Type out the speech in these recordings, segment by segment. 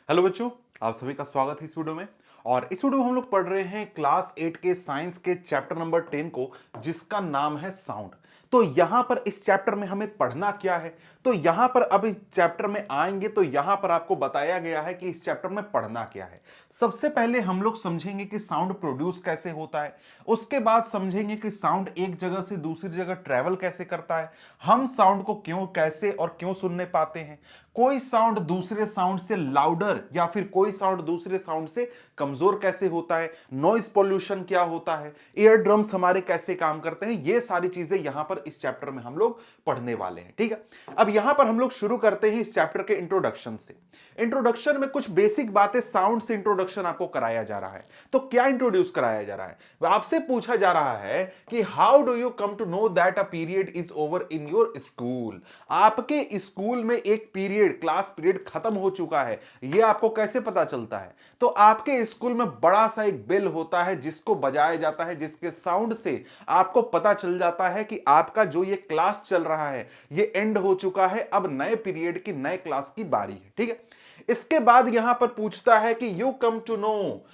Hello बच्चों, आप सभी का स्वागत है इस वीडियो में। और इस वीडियो में हम लोग पढ़ रहे हैं क्लास 8 के साइंस के चैप्टर नंबर 10 को, जिसका नाम है साउंड। तो यहां पर इस चैप्टर में हमें पढ़ना क्या है, तो यहां पर अब इस चैप्टर में आएंगे तो यहां पर आपको बताया गया है कि इस चैप्टर में पढ़ना क्या है। सबसे पहले हम लोग समझेंगे कि साउंड प्रोड्यूस कैसे होता है, उसके बाद समझेंगे कि साउंड एक जगह से दूसरी जगह ट्रेवल कैसे करता है, हम साउंड को क्यों, कैसे और क्यों सुनने पाते हैं, कोई साउंड दूसरे साउंड से लाउडर या फिर कोई साउंड दूसरे साउंड से कमजोर कैसे होता है, नॉइज पोल्यूशन क्या होता है, ईयर ड्रम्स हमारे कैसे काम करते हैं, ये सारी चीजें यहां पर इस चैप्टर में हम लोग पढ़ने वाले हैं। ठीक है, अब यहां पर हम लोग शुरू करते हैं इस चैप्टर के इंट्रोडक्शन से। इंट्रोडक्शन में कुछ बेसिक बातें, साउंड से इंट्रोडक्शन आपको कराया जा रहा है। तो क्या इंट्रोड्यूस कराया जा रहा है, आपसे पूछा जा रहा है कि how do you come to know that a period is over in your school. आपके स्कूल में एक पीरियड, क्लास पीरियड खत्म हो चुका है, यह आपको कैसे पता चलता है। तो आपके स्कूल में बड़ा सा एक बेल होता है जिसको बजाया जाता है, जिसके साउंड से आपको पता चल जाता है कि आपका जो ये क्लास चल रहा है ये एंड हो चुका है, अब नए पीरियड की, नए क्लास की बारी है। ठीक है, इसके बाद यहां पर पूछता है कि you come to know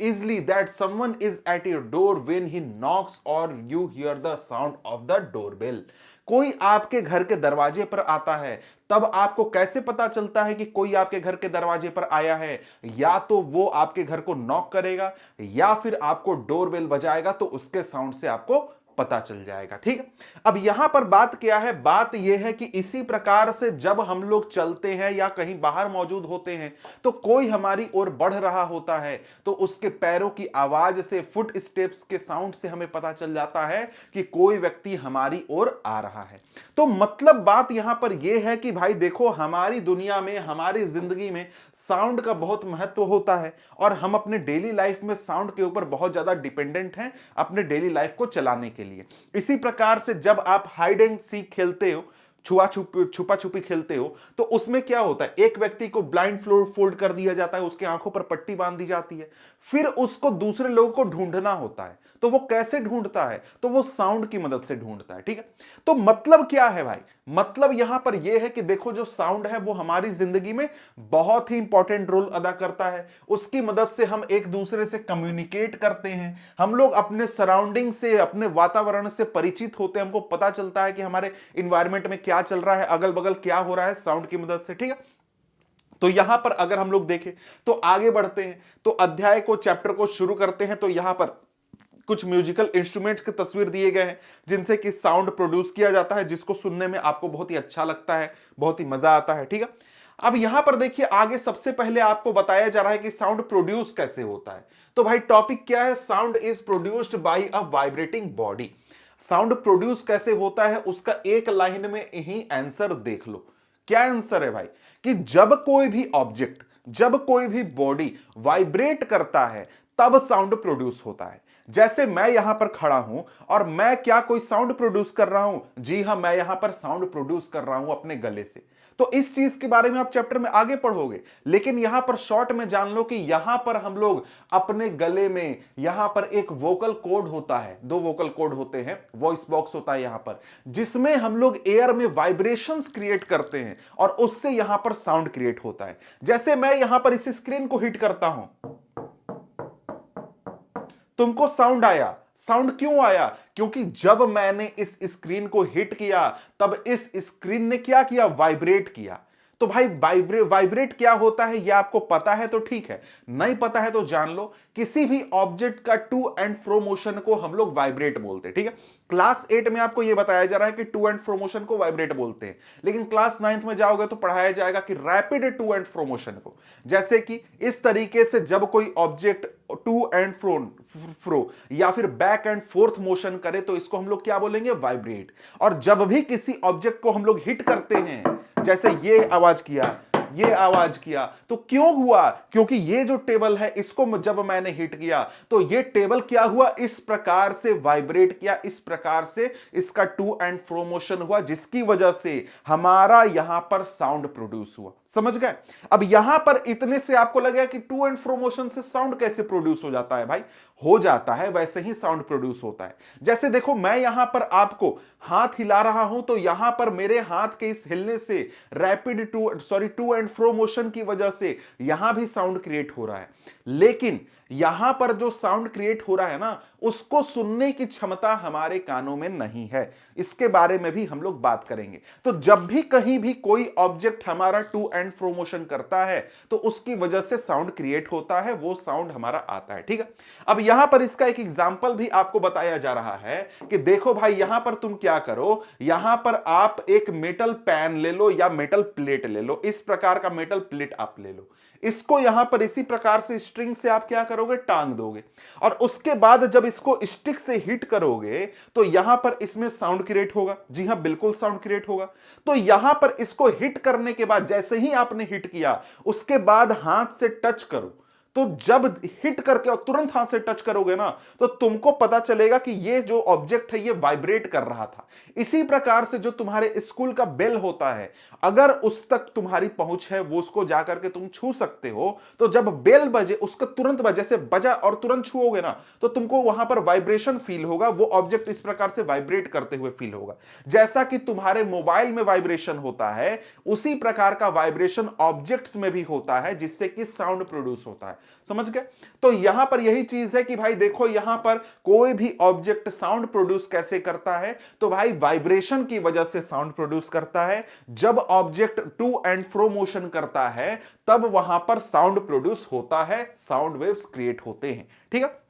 easily that someone is at your door when he knocks or you hear the sound of the doorbell। कोई आपके घर के दरवाजे पर आता है, तब आपको कैसे पता चलता है कि कोई आपके घर के दरवाजे पर आया है। या तो वो आपके घर को नॉक करेगा या फिर आपको डोरबेल बजाएगा, तो उसके साउंड से आपको पता चल जाएगा। ठीक है, अब यहां पर बात क्या है, बात यह है कि इसी प्रकार से जब हम लोग चलते हैं या कहीं बाहर मौजूद होते हैं तो कोई हमारी ओर बढ़ रहा होता है, तो उसके पैरों की आवाज से, फुट स्टेप्स के साउंड से हमें पता चल जाता है कि कोई व्यक्ति हमारी ओर आ रहा है। तो मतलब बात यहां पर यह है कि भाई देखो, हमारी दुनिया में, हमारी जिंदगी में साउंड का बहुत महत्व होता है और हम अपने डेली लाइफ में साउंड के ऊपर बहुत ज्यादा डिपेंडेंट हैं अपने डेली लाइफ को चलाने के लिए। इसी प्रकार से जब आप हाइड एंड सीक खेलते हो, छुपा छुपी खेलते हो, तो उसमें क्या होता है, एक व्यक्ति को ब्लाइंड फोल्ड कर दिया जाता है, उसके आंखों पर पट्टी बांध दी जाती है, फिर उसको दूसरे लोगों को ढूंढना होता है। तो वो कैसे ढूंढता है, तो वो साउंड की मदद से ढूंढता है। ठीक है, तो मतलब क्या है भाई, मतलब यहां पर यह है कि देखो, जो साउंड है वो हमारी जिंदगी में बहुत ही इंपॉर्टेंट रोल अदा करता है। उसकी मदद से हम एक दूसरे से कम्युनिकेट करते हैं, हम लोग अपने सराउंडिंग से, अपने वातावरण से परिचित होते हैं, हमको पता चलता है कि हमारे इन्वायरमेंट में क्या चल रहा है, अगल बगल क्या हो रहा है, साउंड की मदद से। ठीक है, तो यहां पर अगर हम लोग देखें तो आगे बढ़ते हैं, तो अध्याय को, चैप्टर को शुरू करते हैं। तो यहां पर कुछ म्यूजिकल इंस्ट्रूमेंट्स की तस्वीर दिए गए हैं जिनसे कि साउंड प्रोड्यूस किया जाता है, जिसको सुनने में आपको बहुत ही अच्छा लगता है, बहुत ही मजा आता है। ठीक है, अब यहां पर देखिए, आगे सबसे पहले आपको बताया जा रहा है कि साउंड प्रोड्यूस कैसे होता है। तो भाई टॉपिक क्या है, sound is produced by a vibrating body. Sound produce कैसे होता है, उसका एक लाइन में ही आंसर देख लो। क्या आंसर है भाई, कि जब कोई भी ऑब्जेक्ट, जब कोई भी बॉडी वाइब्रेट करता है तब साउंड प्रोड्यूस होता है। जैसे मैं यहां पर खड़ा हूं और मैं क्या कोई साउंड प्रोड्यूस कर रहा हूं, जी हां, मैं यहां पर साउंड प्रोड्यूस कर रहा हूं अपने गले से। तो इस चीज के बारे में आप चैप्टर में आगे पढ़ोगे, लेकिन यहां पर शॉर्ट में जान लो कि यहां पर हम लोग अपने गले में, यहां पर एक वोकल कॉर्ड होता है, दो वोकल कॉर्ड होते हैं, वॉइस बॉक्स होता है यहां पर, जिसमें हम लोग एयर में वाइब्रेशंस क्रिएट करते हैं और उससे यहां पर साउंड क्रिएट होता है। जैसे मैं यहां पर इस स्क्रीन को हिट करता हूं, तुमको साउंड आया। साउंड क्यों आया, क्योंकि जब मैंने इस स्क्रीन को हिट किया तब इस स्क्रीन ने क्या किया, वाइब्रेट किया। तो भाई वाइब्रेट क्या होता है, यह आपको पता है तो ठीक है, नहीं पता है तो जान लो, किसी भी ऑब्जेक्ट का टू एंड फ्रो मोशन को हम लोग वाइब्रेट बोलते हैं। ठीक है, क्लास 8 में आपको यह बताया जा रहा है कि टू एंड फ्रो मोशन को वाइब्रेट बोलते हैं, लेकिन क्लास 9th में जाओगे तो पढ़ाया जाएगा कि rapid to and fro motion को। जैसे कि इस तरीके से जब कोई ऑब्जेक्ट टू एंड फ्रो या फिर बैक एंड फोर्थ मोशन करे तो इसको हम लोग क्या बोलेंगे, वाइब्रेट। और जब भी किसी ऑब्जेक्ट को हम लोग हिट करते हैं, जैसे ये आवाज किया, ये आवाज किया, तो क्यों हुआ, क्योंकि ये जो टेबल है इसको जब मैंने हिट किया तो ये टेबल क्या हुआ, इस प्रकार से वाइब्रेट किया, इस प्रकार से इसका टू एंड फ्रो मोशन हुआ, जिसकी वजह से हमारा यहां पर साउंड प्रोड्यूस हुआ। समझ गए। अब यहां पर इतने से आपको लगेगा कि टू एंड फ्रो मोशन से साउंड कैसे प्रोड्यूस हो जाता है। भाई हो जाता है वैसे ही साउंड प्रोड्यूस होता है। जैसे देखो मैं यहां पर आपको हाथ हिला रहा हूं तो यहां पर मेरे हाथ के इस हिलने से rapid to and fro motion की वजह से यहां भी साउंड क्रिएट हो रहा है, लेकिन यहां पर जो साउंड क्रिएट हो रहा है ना, उसको सुनने की क्षमता हमारे कानों में नहीं है। इसके बारे में भी हम लोग बात करेंगे। तो जब भी कहीं भी कोई ऑब्जेक्ट हमारा टू एंड फ्रो मोशन करता है तो उसकी वजह से साउंड क्रिएट होता है, वो साउंड हमारा आता है। ठीक है, अब यहां पर इसका एक एग्जांपल भी आपको बताया जा रहा है कि देखो भाई यहां पर तुम क्या करो, यहां पर आप एक मेटल पैन ले लो या मेटल प्लेट ले लो, इस प्रकार का मेटल प्लेट आप ले लो, इसको यहां पर इसी प्रकार से स्ट्रिंग से आप क्या करोगे, टांग दोगे, और उसके बाद जब इसको स्टिक से हिट करोगे तो यहां पर इसमें साउंड क्रिएट होगा। जी हां, बिल्कुल साउंड क्रिएट होगा। तो यहां पर इसको हिट करने के बाद, जैसे ही आपने हिट किया उसके बाद हाथ से टच करो, तो जब हिट करके और तुरंत हाथ से टच करोगे ना, तो तुमको पता चलेगा कि ये जो ऑब्जेक्ट है ये वाइब्रेट कर रहा था। इसी प्रकार से जो तुम्हारे स्कूल का बेल होता है, अगर उस तक तुम्हारी पहुंच है, वो उसको जाकर के तुम छू सकते हो, तो जब बेल बजे उसका तुरंत बजे, जैसे बजा और तुरंत छूओगे ना, तो तुमको वहां पर वाइब्रेशन फील होगा, वो ऑब्जेक्ट इस प्रकार से वाइब्रेट करते हुए फील होगा। जैसा कि तुम्हारे मोबाइल में वाइब्रेशन होता है, उसी प्रकार का वाइब्रेशन ऑब्जेक्ट्स में भी होता है, जिससे कि साउंड प्रोड्यूस होता है। समझ गए? तो यहां पर यही चीज है कि भाई देखो यहां पर कोई भी ऑब्जेक्ट साउंड प्रोड्यूस कैसे करता है, तो भाई वाइब्रेशन की वजह से साउंड प्रोड्यूस करता है। जब object to and fro motion करता है तब वहां पर साउंड प्रोड्यूस होता है, साउंड वेव्स क्रिएट होते हैं। ठीक है,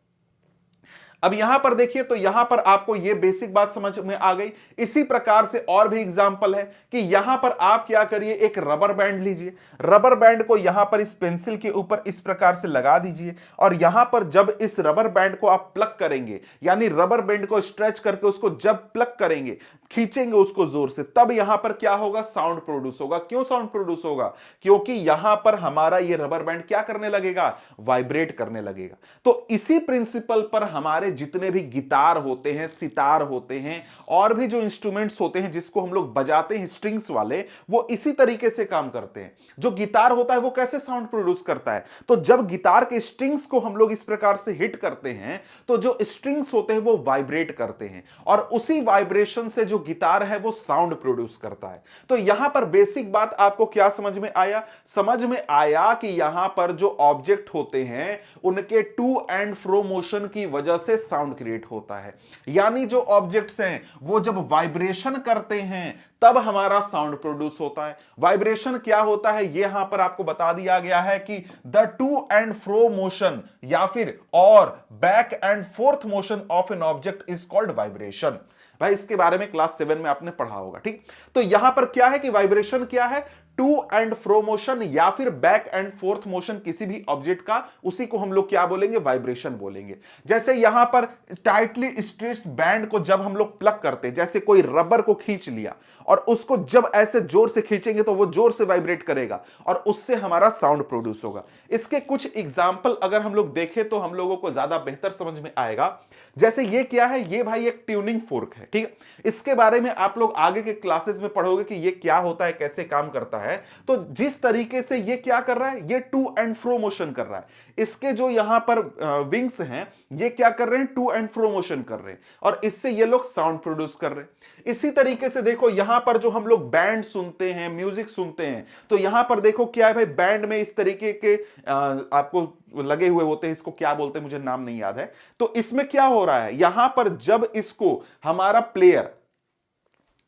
अब यहां पर देखिए, तो यहां पर आपको यह बेसिक बात समझ में आ गई। इसी प्रकार से और भी एग्जांपल है कि यहां पर आप क्या करिए, एक रबर बैंड लीजिए, रबर बैंड को यहां पर इस पेंसिल के ऊपर इस प्रकार से लगा दीजिए, और यहां पर जब इस रबर बैंड को आप प्लग करेंगे, यानी रबर बैंड को स्ट्रेच करके उसको जब प्लग करेंगे, खींचेंगे उसको जोर से, तब यहां पर क्या होगा, साउंड प्रोड्यूस होगा। क्यों साउंड प्रोड्यूस होगा? क्योंकि यहां पर हमारा ये रबर बैंड क्या करने लगेगा, वाइब्रेट करने लगेगा। तो इसी प्रिंसिपल पर हमारे जितने भी गिटार होते हैं, सितार होते हैं, और भी जो इंस्ट्रूमेंट्स होते हैं जिसको हम लोग बजाते हैं स्ट्रिंग्स वाले, वो इसी तरीके से काम करते हैं। जो गिटार होता है वो कैसे साउंड प्रोड्यूस करता है, तो जब गिटार के स्ट्रिंग्स को हम लोग इस प्रकार से हिट करते हैं तो जो स्ट्रिंग्स होते हैं वो वाइब्रेट करते हैं, और उसी वाइब्रेशन से जो गिटार है वो साउंड प्रोड्यूस करता है। तो यहां पर बेसिक बात आपको क्या समझ में आया? समझ में आया कि यहां पर जो ऑब्जेक्ट होते हैं उनके टू एंड फ्रो मोशन की वजह से साउंड क्रिएट होता है। यानी जो ऑब्जेक्ट्स हैं वो जब वाइब्रेशन करते हैं तब हमारा साउंड प्रोड्यूस होता है। वाइब्रेशन क्या होता है ये यहां पर आपको बता दिया गया है कि the to and fro motion या फिर और back and fourth motion of an object is called vibration. भाई इसके बारे में क्लास 7 में आपने पढ़ा होगा। ठीक, तो यहां पर क्या है कि वाइब्रेशन क्या है, टू एंड फ्रो मोशन या फिर बैक एंड फोर्थ मोशन किसी भी ऑब्जेक्ट का, उसी को हम लोग क्या बोलेंगे, वाइब्रेशन बोलेंगे। जैसे यहां पर टाइटली स्ट्रेच्ड बैंड को जब हम लोग प्लग करते हैं, जैसे कोई रबर को खींच लिया और उसको जब ऐसे जोर से खींचेंगे तो वो जोर से वाइब्रेट करेगा और उससे हमारा साउंड प्रोड्यूस होगा। इसके कुछ एग्जाम्पल अगर हम लोग देखें तो हम लोगों को ज्यादा बेहतर समझ में आएगा। जैसे ये क्या है, ये भाई एक ट्यूनिंग फोर्क है। ठीक है, इसके बारे में आप लोग आगे के क्लासेस में पढ़ोगे कि ये क्या होता है, कैसे काम करता है। तो जिस तरीके से ये क्या कर रहा है, ये टू एंड फ्रो मोशन कर रहा है। इसके जो यहां पर विंग्स हैं ये क्या कर रहे हैं, टू एंड फ्रो मोशन कर रहे हैं, और इससे ये लोग साउंड प्रोड्यूस कर रहे हैं। इसी तरीके से देखो यहां पर जो हम लोग बैंड सुनते हैं, म्यूजिक सुनते हैं, तो यहां पर देखो क्या है भाई, बैंड में इस तरीके के आपको लगे हुए होते हैं, इसको क्या बोलते हैं मुझे नाम नहीं याद है। तो इसमें क्या हो रहा है, यहां पर जब इसको हमारा प्लेयर,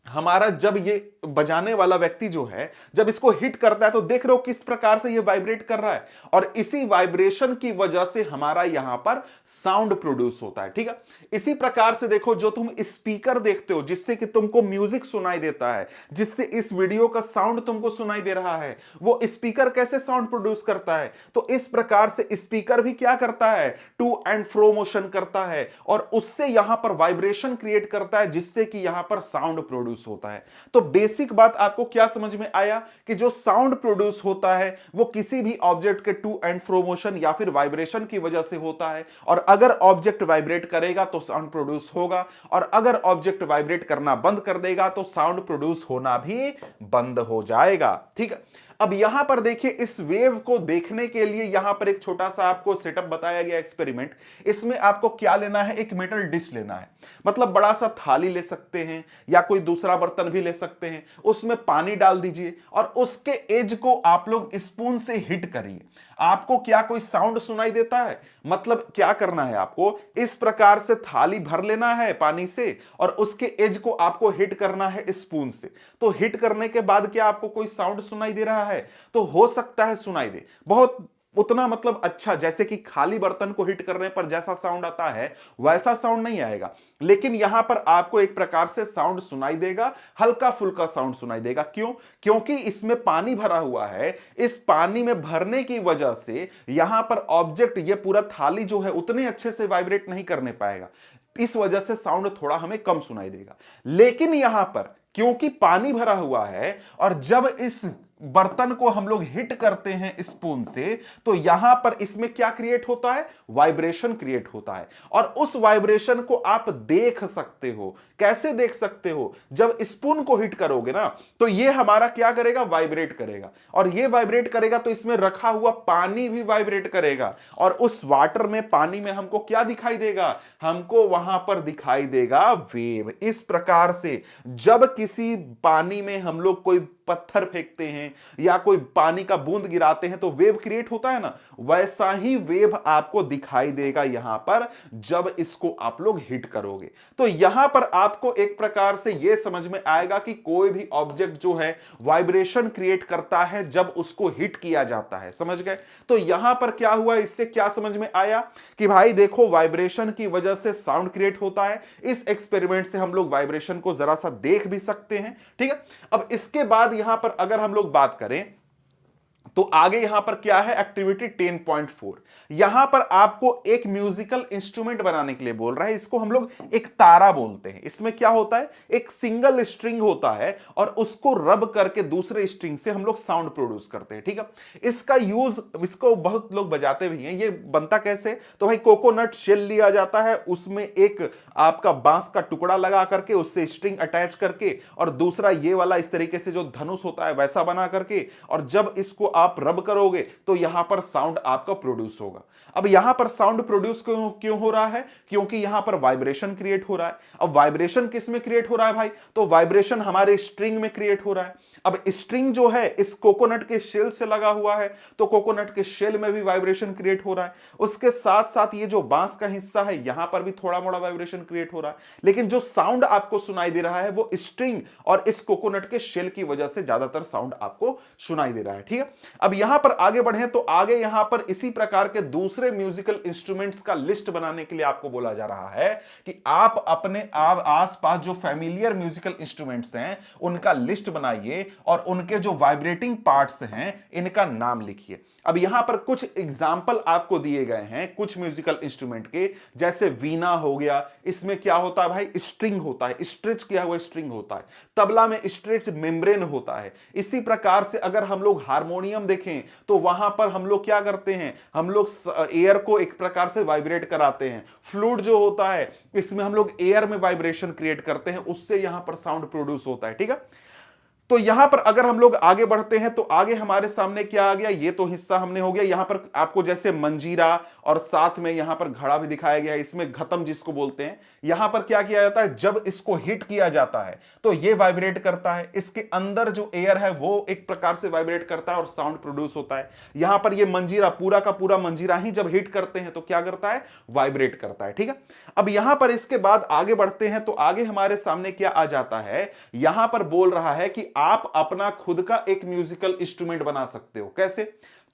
हमारा जब ये बजाने वाला व्यक्ति जो है जब इसको हिट करता है तो देख रहे हो किस प्रकार से ये वाइब्रेट कर रहा है, और इसी वाइब्रेशन की वजह से हमारा यहां पर साउंड प्रोड्यूस होता है। ठीक है, इसी प्रकार से देखो जो तुम स्पीकर देखते हो जिससे कि तुमको म्यूजिक सुनाई देता है, जिससे इस वीडियो का साउंड तुमको सुनाई दे रहा है, वो स्पीकर कैसे साउंड प्रोड्यूस करता है, तो इस प्रकार से स्पीकर भी क्या करता है, टू एंड फ्रो मोशन करता है और उससे यहां पर वाइब्रेशन क्रिएट करता है जिससे कि यहां पर साउंड प्रोड्यूस होता है। तो बेसिक बात आपको क्या समझ में आया कि जो साउंड प्रोड्यूस होता है वो किसी भी ऑब्जेक्ट के टू एंड फ्रो मोशन या फिर वाइब्रेशन की वजह से होता है, और अगर ऑब्जेक्ट वाइब्रेट करेगा तो साउंड प्रोड्यूस होगा, और अगर ऑब्जेक्ट वाइब्रेट करना बंद कर देगा तो साउंड प्रोड्यूस होना भी बंद हो जाएगा। ठीक है, अब यहां पर देखिए, इस वेव को देखने के लिए यहां पर एक छोटा सा आपको सेटअप बताया गया एक्सपेरिमेंट। इसमें आपको क्या लेना है, एक मेटल डिश लेना है, मतलब बड़ा सा थाली ले सकते हैं या कोई दूसरा बर्तन भी ले सकते हैं। उसमें पानी डाल दीजिए और उसके एज को आप लोग स्पून से हिट करिए। आपको क्या कोई साउंड सुनाई देता है? मतलब क्या करना है, आपको इस प्रकार से थाली भर लेना है पानी से और उसके एज को आपको हिट करना है स्पून से। तो हिट करने के बाद क्या आपको कोई साउंड सुनाई दे रहा है? तो हो सकता है सुनाई दे, बहुत उतना मतलब अच्छा, जैसे कि खाली बर्तन को हिट करने पर जैसा साउंड आता है वैसा साउंड नहीं आएगा, लेकिन यहां पर आपको एक प्रकार से साउंड सुनाई देगा, हल्का फुल्का साउंड सुनाई देगा। क्यों? क्योंकि इसमें पानी भरा हुआ है। इस पानी में भरने की वजह से यहां पर ऑब्जेक्ट, ये पूरा थाली जो है उतने अच्छे से वाइब्रेट नहीं करने पाएगा, इस वजह से साउंड थोड़ा हमें कम सुनाई देगा। लेकिन यहां पर क्योंकि पानी भरा हुआ है और जब इस बर्तन को हम लोग हिट करते हैं स्पून से, तो यहां पर इसमें क्या क्रिएट होता है, वाइब्रेशन क्रिएट होता है। और उस वाइब्रेशन को आप देख सकते हो। कैसे देख सकते हो? जब स्पून को हिट करोगे ना, तो ये हमारा क्या करेगा, वाइब्रेट करेगा। और ये वाइब्रेट करेगा तो इसमें रखा हुआ पानी भी वाइब्रेट करेगा। और उस वाटर में, पानी में हमको क्या दिखाई देगा, हमको वहां पर दिखाई देगा वेव। इस प्रकार से जब किसी पानी में हम लोग कोई पत्थर फेंकते हैं या कोई पानी का बूंद गिराते हैं तो वेव क्रिएट होता है ना, वैसा ही वेव आपको दिखाई देगा यहां पर जब इसको आप लोग हिट करोगे। तो यहां पर आपको एक प्रकार से यह समझ में आएगा कि कोई भी ऑब्जेक्ट जो है वाइब्रेशन क्रिएट करता है जब उसको हिट किया जाता है। समझ गए? तो यहां पर क्या हुआ, इससे क्या समझ में आया कि भाई देखो, वाइब्रेशन की वजह से साउंड क्रिएट होता है। इस एक्सपेरिमेंट से हम लोग वाइब्रेशन को जरा सा देख भी सकते हैं। ठीक है, अब इसके बाद यहां पर अगर हम लोग बात करें तो आगे यहां पर क्या है, एक्टिविटी 10.4। यहां पर आपको एक म्यूजिकल इंस्ट्रूमेंट बनाने के लिए बोल रहा है। इसको हम लोग एक तारा बोलते हैं। इसमें क्या होता है, एक सिंगल स्ट्रिंग होता है और उसको रब करके दूसरे स्ट्रिंग से हम लोग साउंड प्रोड्यूस करते हैं। ठीक है, इसका यूज, इसको बहुत लोग बजाते भी हैं। ये बनता कैसे, तो भाई कोकोनट शेल लिया जाता है, उसमें एक आपका बांस का टुकड़ा लगा करके उससे स्ट्रिंग अटैच करके और दूसरा ये वाला इस तरीके से जो धनुष होता है वैसा बना करके, और जब इसको आप रब करोगे तो यहां पर साउंड आपका प्रोड्यूस होगा। अब यहां पर साउंड प्रोड्यूस क्यों हो रहा है, क्योंकि यहां पर वाइब्रेशन क्रिएट हो रहा है। अब वाइब्रेशन किस में क्रिएट हो रहा है भाई, तो वाइब्रेशन हमारे स्ट्रिंग में क्रिएट हो रहा है। अब स्ट्रिंग जो है इस कोकोनट के शेल से लगा हुआ है, तो कोकोनट के शेल में भी वाइब्रेशन क्रिएट हो रहा है। उसके साथ साथ ये जो बांस का हिस्सा है यहां पर भी थोड़ा मोड़ा वाइब्रेशन क्रिएट हो रहा है। लेकिन जो साउंड आपको सुनाई दे रहा है वो स्ट्रिंग और इस कोकोनट के शेल की वजह से ज्यादातर साउंड आपको सुनाई दे रहा है। ठीक है, अब यहां पर आगे बढ़े तो आगे यहां पर इसी प्रकार के दूसरे म्यूजिकल इंस्ट्रूमेंट्स का लिस्ट बनाने के लिए आपको बोला जा रहा है कि आप अपने आसपास जो फैमिलियर म्यूजिकल इंस्ट्रूमेंट्स हैं उनका लिस्ट बनाइए और उनके जो वाइब्रेटिंग पार्ट्स हैं इनका नाम लिखिए। अब यहां पर कुछ एग्जाम्पल आपको दिए गए हैं कुछ म्यूजिकल इंस्ट्रूमेंट के, जैसे वीणा हो गया, इसमें क्या होता है भाई, स्ट्रिंग होता है, स्ट्रेच किया हुआ स्ट्रिंग होता है। तबला में स्ट्रेच मेम्ब्रेन होता है। इसी प्रकार से अगर हम लोग हारमोनियम देखें तो वहां पर हम लोग क्या करते हैं, हम लोग एयर को एक प्रकार से वाइब्रेट कराते हैं। फ्लूट जो होता है इसमें हम लोग एयर में वाइब्रेशन क्रिएट करते हैं, उससे यहां पर साउंड प्रोड्यूस होता है। ठीक है, तो यहां पर अगर हम लोग आगे बढ़ते हैं तो आगे हमारे सामने क्या आ गया, ये तो हिस्सा हमने हो गया। यहां पर आपको जैसे मंजीरा और साथ में यहां पर घड़ा भी दिखाया गया है, इसमें घतम जिसको बोलते हैं। यहां पर क्या किया जाता है, जब इसको हिट किया जाता है तो ये वाइब्रेट करता है, इसके अंदर जो एयर है वो एक प्रकार से वाइब्रेट करता है और साउंड प्रोड्यूस होता है। यहां पर ये मंजीरा, पूरा का पूरा मंजीरा ही जब हिट करते हैं तो क्या करता है, वाइब्रेट करता है। ठीक है, अब यहां पर इसके बाद आगे बढ़ते हैं तो आगे हमारे सामने क्या आ जाता है, यहां पर बोल रहा है कि आप अपना खुद का एक म्यूजिकल इंस्ट्रूमेंट बना सकते हो। कैसे,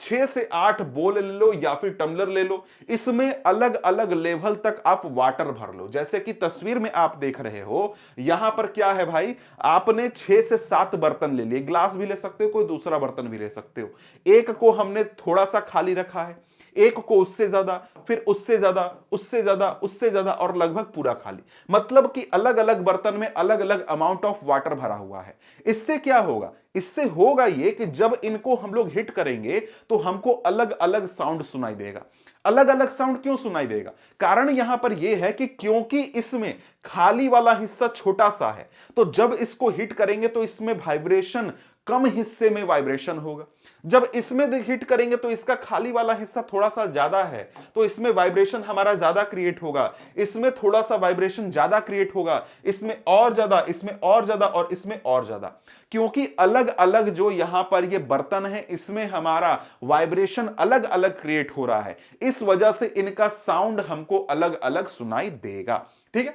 6 से 8 बोल ले लो या फिर टम्बलर ले लो, इसमें अलग अलग लेवल तक आप वाटर भर लो। जैसे कि तस्वीर में आप देख रहे हो, यहां पर क्या है भाई, आपने 6 से 7 बर्तन ले लिए, ग्लास भी ले सकते हो, कोई दूसरा बर्तन भी ले सकते हो। एक को हमने थोड़ा सा खाली रखा है, एक को उससे ज्यादा, फिर उससे ज्यादा, उससे ज्यादा, उससे ज्यादा और लगभग पूरा खाली। मतलब कि अलग अलग बर्तन में अलग अलग अमाउंट ऑफ वाटर भरा हुआ है। इससे क्या होगा, इससे होगा ये कि जब इनको हम लोग हिट करेंगे तो हमको अलग अलग साउंड सुनाई देगा। अलग अलग साउंड क्यों सुनाई देगा, कारण यहां पर यह है कि क्योंकि इसमें खाली वाला हिस्सा छोटा सा है, तो जब इसको हिट करेंगे तो इसमें वाइब्रेशन कम हिस्से में वाइब्रेशन होगा। जब इसमें हिट करेंगे तो इसका खाली वाला हिस्सा थोड़ा सा ज्यादा है, तो इसमें वाइब्रेशन हमारा ज्यादा क्रिएट होगा, इसमें थोड़ा सा वाइब्रेशन ज्यादा क्रिएट होगा, इसमें और ज्यादा, इसमें और ज्यादा और इसमें और ज्यादा, क्योंकि अलग अलग जो यहां पर ये बर्तन है इसमें हमारा वाइब्रेशन अलग अलग क्रिएट हो रहा है, इस वजह से इनका साउंड हमको अलग अलग सुनाई देगा। ठीक है,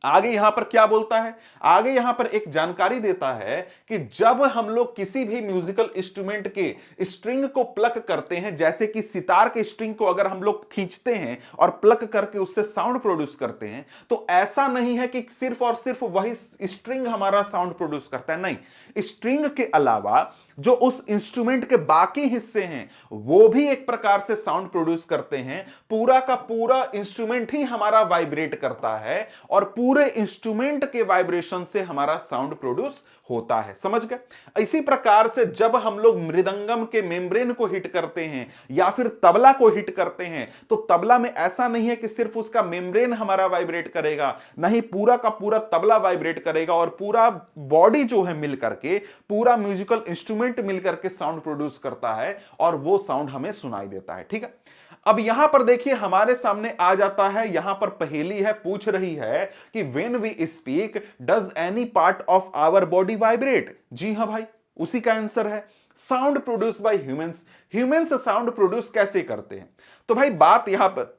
आगे यहां पर क्या बोलता है, आगे यहां पर एक जानकारी देता है कि जब हम लोग किसी भी म्यूजिकल इंस्ट्रूमेंट के स्ट्रिंग को प्लक करते हैं, जैसे कि सितार के स्ट्रिंग को अगर हम लोग खींचते हैं और प्लक करके उससे साउंड प्रोड्यूस करते हैं, तो ऐसा नहीं है कि सिर्फ और सिर्फ वही स्ट्रिंग हमारा साउंड प्रोड्यूस करता है, नहीं, स्ट्रिंग के अलावा जो उस इंस्ट्रूमेंट के बाकी हिस्से हैं वो भी एक प्रकार से साउंड प्रोड्यूस करते हैं। पूरा का पूरा इंस्ट्रूमेंट ही हमारा वाइब्रेट करता है और पूरे इंस्ट्रूमेंट के वाइब्रेशन से हमारा साउंड प्रोड्यूस होता है। समझ गए? इसी प्रकार से जब हम लोग मृदंगम के मेम्ब्रेन को हिट करते हैं या फिर तबला को हिट करते हैं, तो तबला में ऐसा नहीं है कि सिर्फ उसका मेम्ब्रेन हमारा वाइब्रेट करेगा, नहीं, पूरा का पूरा तबला वाइब्रेट करेगा और पूरा बॉडी जो है मिल करके, पूरा म्यूजिकल इंस्ट्रूमेंट मिलकर के साउंड प्रोड्यूस करता है और वो साउंड हमें सुनाई देता है। ठीक है, अब यहां पर देखिए हमारे सामने आ जाता है, यहां पर पहेली है, पूछ रही है कि when we speak does any part of our body vibrate. जी हां भाई, उसी का आंसर है sound produce by humans. Humans sound produce कैसे करते हैं? तो भाई बात यहां पर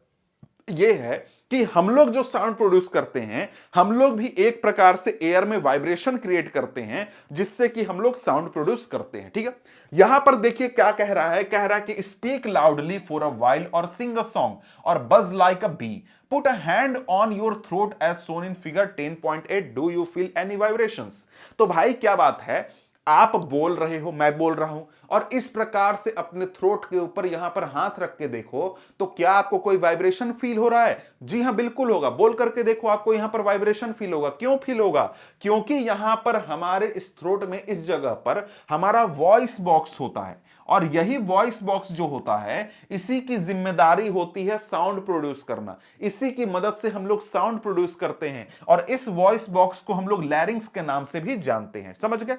यह है कि हम लोग जो साउंड प्रोड्यूस करते हैं, हम लोग भी एक प्रकार से एयर में वाइब्रेशन क्रिएट करते हैं जिससे कि हम लोग साउंड प्रोड्यूस करते हैं। ठीक है, यहां पर देखिए क्या कह रहा है, कह रहा है कि speak loudly for a while और सिंग अ सॉन्ग और buzz like a bee, put a hand on your throat as shown in figure 10.8, do you feel any vibrations. तो भाई क्या बात है, आप बोल रहे हो, मैं बोल रहा हूं, और इस प्रकार से अपने थ्रोट के ऊपर यहां पर हाथ रख के देखो, तो क्या आपको कोई वाइब्रेशन फील हो रहा है? जी हां, बिल्कुल होगा। बोल करके देखो, आपको यहां पर वाइब्रेशन फील होगा। क्यों फील होगा? क्योंकि यहां पर हमारे इस थ्रोट में, इस जगह पर हमारा वॉइस बॉक्स होता है, और यही वॉइस बॉक्स जो होता है, इसी की जिम्मेदारी होती है साउंड प्रोड्यूस करना। इसी की मदद से हम लोग साउंड प्रोड्यूस करते हैं, और इस वॉइस बॉक्स को हम लोग लैरिंक्स के नाम से भी जानते हैं। समझ गए?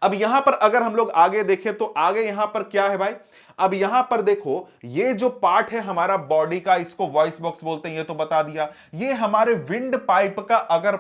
अब यहां पर अगर हम लोग आगे देखें तो आगे यहां पर क्या है भाई, अब यहां पर देखो, ये जो पार्ट है हमारा बॉडी का, इसको वॉइस बॉक्स बोलते हैं, ये तो बता दिया। ये हमारे विंड पाइप का अगर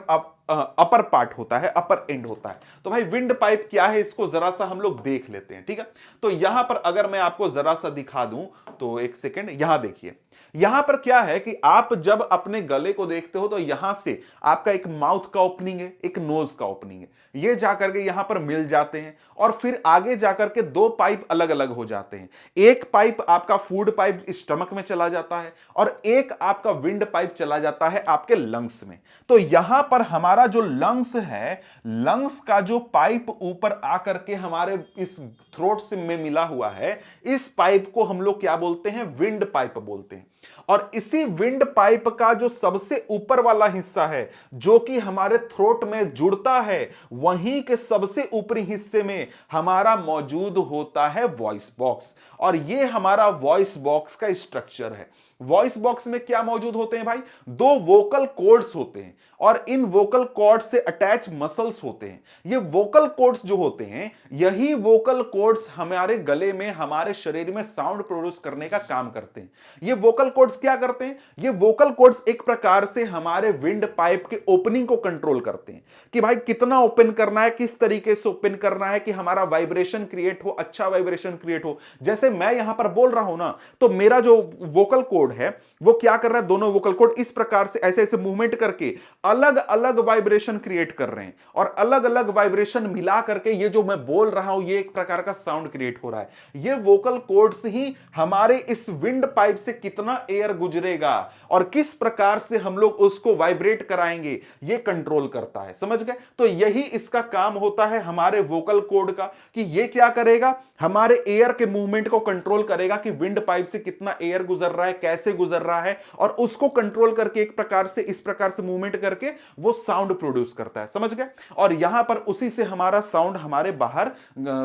अपर पार्ट होता है, अपर एंड होता है। तो भाई विंड पाइप क्या है, इसको जरा सा हम लोग देख लेते हैं। ठीक है, तो यहां पर अगर मैं आपको जरा सा दिखा दूं, तो एक सेकेंड, यहां देखिए, यहां पर क्या है कि आप जब अपने गले को देखते हो तो यहां से आपका एक माउथ का ओपनिंग है, एक नोज का ओपनिंग है, ये जाकर के यहां पर मिल जाते हैं, और फिर आगे जाकर के दो पाइप अलग अलग हो जाते हैं। एक पाइप आपका फूड पाइप स्टमक में चला जाता है, और एक आपका विंड पाइप चला जाता है आपके लंग्स में। तो यहां पर हमारा जो लंग्स है, लंग्स का जो पाइप ऊपर आकर के हमारे इस थ्रोट से में मिला हुआ है, इस पाइप को हम लोग क्या बोलते हैं? विंड पाइप बोलते हैं। और इसी विंड पाइप का जो सबसे ऊपर वाला हिस्सा है, जो कि हमारे थ्रोट में जुड़ता है, वहीं के सबसे ऊपरी हिस्से में हमारा मौजूद होता है वॉइस बॉक्स। और ये हमारा वॉइस बॉक्स का स्ट्रक्चर है। वॉइस बॉक्स में क्या मौजूद होते हैं भाई? दो वोकल कॉर्ड्स होते हैं, और इन वोकल कॉर्ड्स से अटैच मसल्स होते हैं। ये वोकल कॉर्ड्स जो होते हैं, यही वोकल कॉर्ड्स हमारे गले में, हमारे शरीर में साउंड प्रोड्यूस करने का काम करते हैं। ये वोकल कॉर्ड्स क्या करते हैं? ये वोकल कॉर्ड्स एक प्रकार से हमारे विंड पाइप के ओपनिंग को कंट्रोल करते हैं, कि भाई कितना ओपन करना है, किस तरीके से ओपन करना है कि हमारा वाइब्रेशन क्रिएट हो, अच्छा वाइब्रेशन क्रिएट हो। जैसे मैं यहां पर बोल रहा हूं ना, तो मेरा जो वोकल कॉर्ड है वो क्या कर रहा है? दोनों वोकल कॉर्ड इस प्रकार से ऐसे ऐसे मूवमेंट करके अलग अलग वाइब्रेशन क्रिएट कर रहे हैं, और अलग अलग वाइब्रेशन मिला करके ये जो मैं बोल रहा हूं, ये एक प्रकार का साउंड क्रिएट हो रहा है। ये वोकल कॉर्ड्स ही हमारे इस विंड पाइप से कितना एयर गुजरेगा और किस प्रकार से हम लोग उसको वाइब्रेट कराएंगे, ये कंट्रोल करता है। समझ गए? तो यही इसका काम होता है हमारे वोकल कॉर्ड का, कि ये क्या करेगा? हमारे एयर के मूवमेंट को कंट्रोल करेगा कि विंड पाइप से कितना एयर गुजर रहा है, कैसे गुजर रहा है, और उसको कंट्रोल करके एक प्रकार से, इस प्रकार से मूवमेंट करके वो साउंड प्रोड्यूस करता है। समझ गए? और यहां पर उसी से हमारा साउंड हमारे बाहर,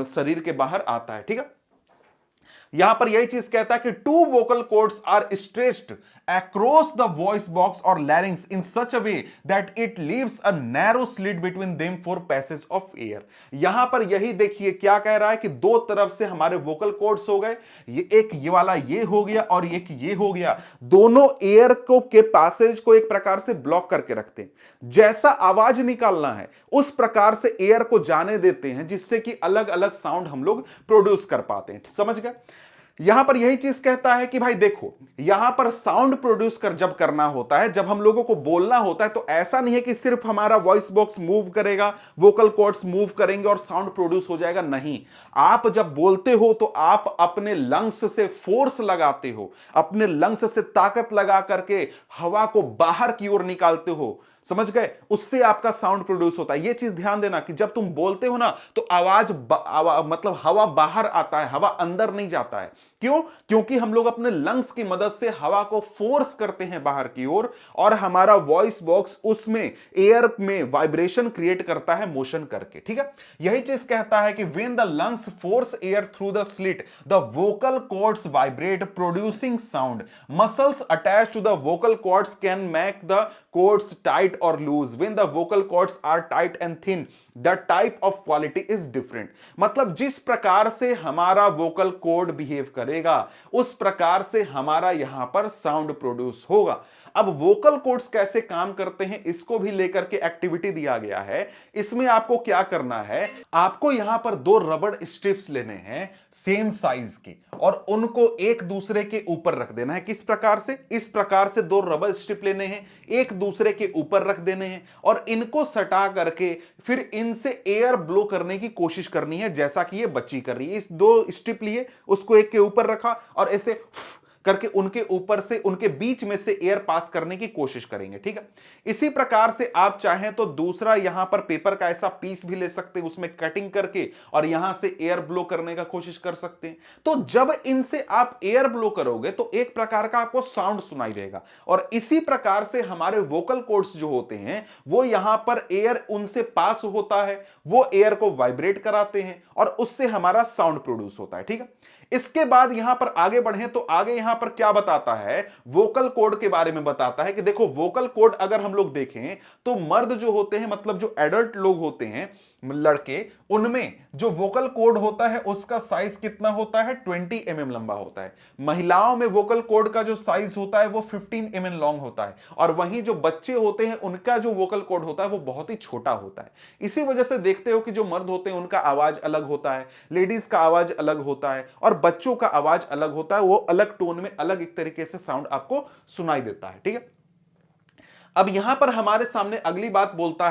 शरीर के बाहर आता है। ठीक है, यहां पर यही चीज कहता है कि two vocal cords are stretched across the voice box or larynx in such a way that it leaves a narrow slit between them for passage of air। यहां पर यही देखिए क्या कह रहा है कि दो तरफ से हमारे वोकल कॉर्ड्स हो गए, ये वाला ये हो गया और एक ये हो गया, दोनों एयर को के पैसेज को एक प्रकार से ब्लॉक करके रखते हैं। जैसा आवाज निकालना है उस प्रकार से एयर को जाने देते हैं, जिससे कि अलग अलग साउंड हम लोग प्रोड्यूस कर पाते हैं। समझ गए? यहां पर यही चीज कहता है कि भाई देखो, यहां पर साउंड प्रोड्यूस कर जब करना होता है, जब हम लोगों को बोलना होता है, तो ऐसा नहीं है कि सिर्फ हमारा वॉइस बॉक्स मूव करेगा, वोकल कॉर्ड्स मूव करेंगे और साउंड प्रोड्यूस हो जाएगा। नहीं, आप जब बोलते हो तो आप अपने लंग्स से फोर्स लगाते हो, अपने लंग्स से ताकत लगा करके हवा को बाहर की ओर निकालते हो। समझ गए? उससे आपका साउंड प्रोड्यूस होता है। यह चीज ध्यान देना कि जब तुम बोलते हो ना तो आवाज मतलब हवा बाहर आता है, हवा अंदर नहीं जाता है। क्यों? क्योंकि हम लोग अपने लंग्स की मदद से हवा को फोर्स करते हैं बाहर की ओर, और हमारा वॉइस बॉक्स उसमें एयर में वाइब्रेशन क्रिएट करता है मोशन करके। ठीक है? यही चीज कहता है कि when the lungs force air through the slit the vocal cords vibrate producing sound. Muscles attach to the vocal cords can make the cords tight or loose। when the vocal cords are tight and thin the type of quality is different। मतलब जिस प्रकार से हमारा vocal cord behave करेगा उस प्रकार से हमारा यहां पर साउंड प्रोड्यूस होगा। अब वोकल कॉर्ड्स कैसे काम करते हैं इसको भी लेकर के एक्टिविटी दिया गया है। इसमें आपको क्या करना है, आपको यहां पर दो रबड़ स्ट्रिप्स लेने हैं सेम साइज के और उनको एक दूसरे के ऊपर रख देना है। किस प्रकार से? इस प्रकार से दो रबड़ स्ट्रिप लेने हैं, एक दूसरे के ऊपर रख देने हैं और इनको सटा करके फिर इनसे एयर ब्लो करने की कोशिश करनी है, जैसा कि ये बच्ची कर रही है। इस दो स्ट्रिप लिए, उसको एक के ऊपर रखा और ऐसे करके उनके ऊपर से, उनके बीच में से एयर पास करने की कोशिश करेंगे। ठीक है? इसी प्रकार से आप चाहें तो दूसरा यहां पर पेपर का ऐसा पीस भी ले सकते हैं, उसमें कटिंग करके और यहां से एयर ब्लो करने का कोशिश कर सकते हैं। तो जब इनसे आप एयर ब्लो करोगे तो एक प्रकार का आपको साउंड सुनाई देगा और इसी प्रकार से हमारे वोकल कॉर्ड्स जो होते हैं वो यहां पर एयर उनसे पास होता है, वो एयर को वाइब्रेट कराते हैं और उससे हमारा साउंड प्रोड्यूस होता है। ठीक है? इसके बाद यहां पर आगे बढ़े तो आगे यहां पर क्या बताता है, वोकल कॉर्ड के बारे में बताता है कि देखो वोकल कॉर्ड अगर हम लोग देखें तो मर्द जो होते हैं, मतलब जो एडल्ट लोग होते हैं लड़के, उनमें जो वोकल कॉर्ड होता है उसका साइज कितना होता है? 20 mm लंबा होता है। महिलाओं में वोकल कॉर्ड का जो साइज होता है वो 15 mm लॉन्ग होता है और वहीं जो बच्चे होते हैं उनका जो वोकल कॉर्ड होता है वो बहुत ही छोटा होता है। इसी वजह से देखते हो कि जो मर्द होते हैं उनका आवाज अलग होता है, लेडीज का आवाज अलग होता है और बच्चों का आवाज अलग होता है। वो अलग टोन में अलग एक तरीके से साउंड आपको सुनाई देता है। ठीक है? अब यहां पर हमारे सामने अगली बात बोलता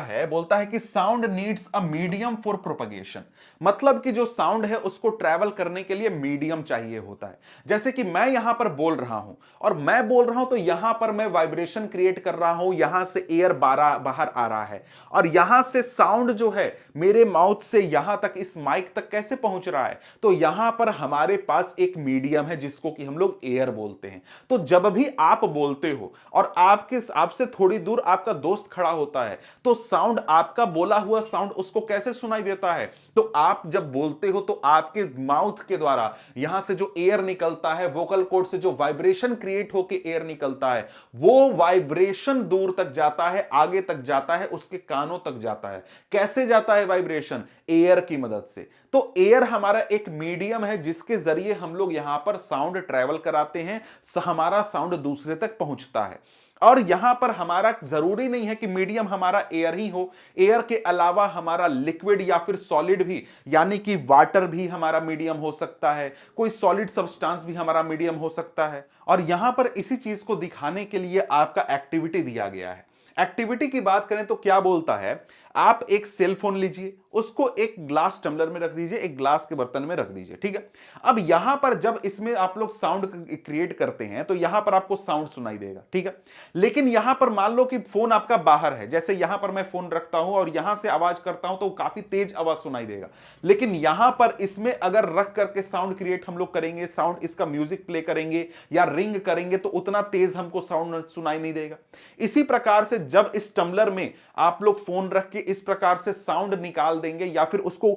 है कि sound needs a medium for propagation. मतलब कि जो साउंड है उसको ट्रैवल करने के लिए मीडियम चाहिए होता है। जैसे कि मैं यहां पर बोल रहा हूं और मैं बोल रहा हूं तो यहां पर मैं वाइब्रेशन क्रिएट कर रहा हूं, यहां से एयर बाहर आ रहा है और यहां से साउंड जो है मेरे माउथ से यहां तक इस माइक तक कैसे पहुंच रहा है, तो यहां पर हमारे पास एक मीडियम है जिसको कि हम लोग एयर बोलते हैं। तो जब भी आप बोलते हो और आपसे थोड़ी दूर आपका दोस्त खड़ा होता है तो साउंड, आपका बोला हुआ साउंड उसको कैसे सुनाई देता है? तो आप जब बोलते हो तो आपके माउथ के द्वारा यहां से जो एयर निकलता है, वोकल कॉर्ड से जो वाइब्रेशन क्रिएट होकर एयर निकलता है, वो वाइब्रेशन दूर तक जाता है, आगे तक जाता है, उसके कानों तक जाता है। कैसे जाता है वाइब्रेशन? एयर की मदद से। तो एयर हमारा एक मीडियम है जिसके जरिए हम लोग यहां पर साउंड ट्रैवल कराते हैं, हमारा साउंड दूसरे तक पहुंचता है। और यहां पर हमारा जरूरी नहीं है कि मीडियम हमारा एयर ही हो, एयर के अलावा हमारा लिक्विड या फिर सॉलिड भी, यानी कि वाटर भी हमारा मीडियम हो सकता है, कोई सॉलिड सब्सटेंस भी हमारा मीडियम हो सकता है। और यहां पर इसी चीज को दिखाने के लिए आपका एक्टिविटी दिया गया है। एक्टिविटी की बात करें तो क्या बोलता है, आप एक सेल फोन लीजिए, उसको एक ग्लास टम्बलर में रख दीजिए, एक ग्लास के बर्तन में रख दीजिए। ठीक है? अब यहां पर जब इसमें आप लोग साउंड क्रिएट करते हैं तो यहां पर आपको साउंड सुनाई देगा। ठीक है? लेकिन यहां पर मान लो कि फोन आपका बाहर है, जैसे यहां पर मैं फोन रखता हूं और यहां से आवाज करता हूं तो काफी तेज आवाज सुनाई देगा। लेकिन यहां पर इसमें अगर रख करके साउंड क्रिएट हम लोग करेंगे, साउंड इसका म्यूजिक प्ले करेंगे या रिंग करेंगे तो उतना तेज हमको साउंड सुनाई नहीं देगा। इसी प्रकार से जब इस टम्बलर में आप लोग फोन रख के इस प्रकार से साउंड निकाल देंगे या फिर उसको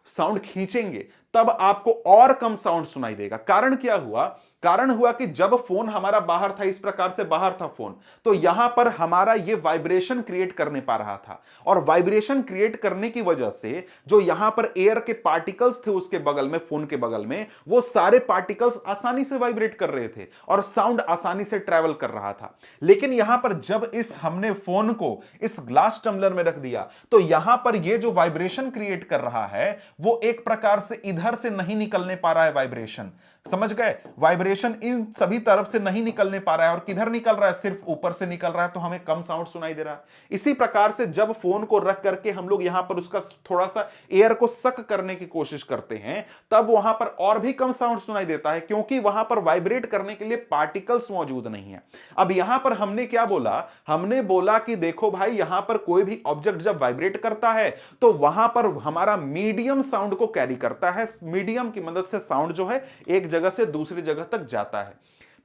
साउंड खींचेंगे तब आपको और कम साउंड सुनाई देगा। कारण क्या हुआ? कारण हुआ कि जब फोन हमारा बाहर था, इस प्रकार से बाहर था फोन, तो यहां पर हमारा ये वाइब्रेशन क्रिएट करने पा रहा था, और वाइब्रेशन क्रिएट करने की वजह से जो यहां पर एयर के पार्टिकल्स थे उसके बगल में, फोन के बगल में, वो सारे पार्टिकल्स आसानी से वाइब्रेट कर रहे थे और साउंड आसानी से ट्रेवल कर रहा था। लेकिन यहां पर जब हमने फोन को इस ग्लास टम्बलर में रख दिया, तो यहां पर ये जो वाइब्रेशन क्रिएट कर रहा है वो एक प्रकार से इधर से नहीं निकलने पा रहा है वाइब्रेशन। समझ गए? वाइब्रेशन इन सभी तरफ से नहीं निकलने पा रहा है, और किधर निकल रहा है? सिर्फ ऊपर से निकल रहा है, तो हमें कम साउंड सुनाई दे रहा है। इसी प्रकार से जब फोन को रख करके हम लोग यहां पर उसका थोड़ा सा एयर को सक करने की कोशिश करते हैं, तब वहां पर और भी कम साउंड सुनाई देता है, क्योंकि वहां पर वाइब्रेट करने के लिए पार्टिकल्स मौजूद नहीं है। अब यहां पर हमने क्या बोला? हमने बोला कि देखो भाई, यहां पर कोई भी ऑब्जेक्ट जब वाइब्रेट करता है तो वहां पर हमारा मीडियम साउंड को कैरी करता है। मीडियम की मदद से साउंड जो है एक जगह से दूसरी जगह तक जाता है।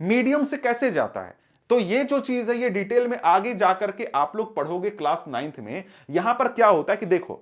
मीडियम से कैसे जाता है? तो ये जो चीज है ये डिटेल में आगे जाकर के आप लोग पढ़ोगे क्लास 9th में। यहां पर क्या होता है कि देखो,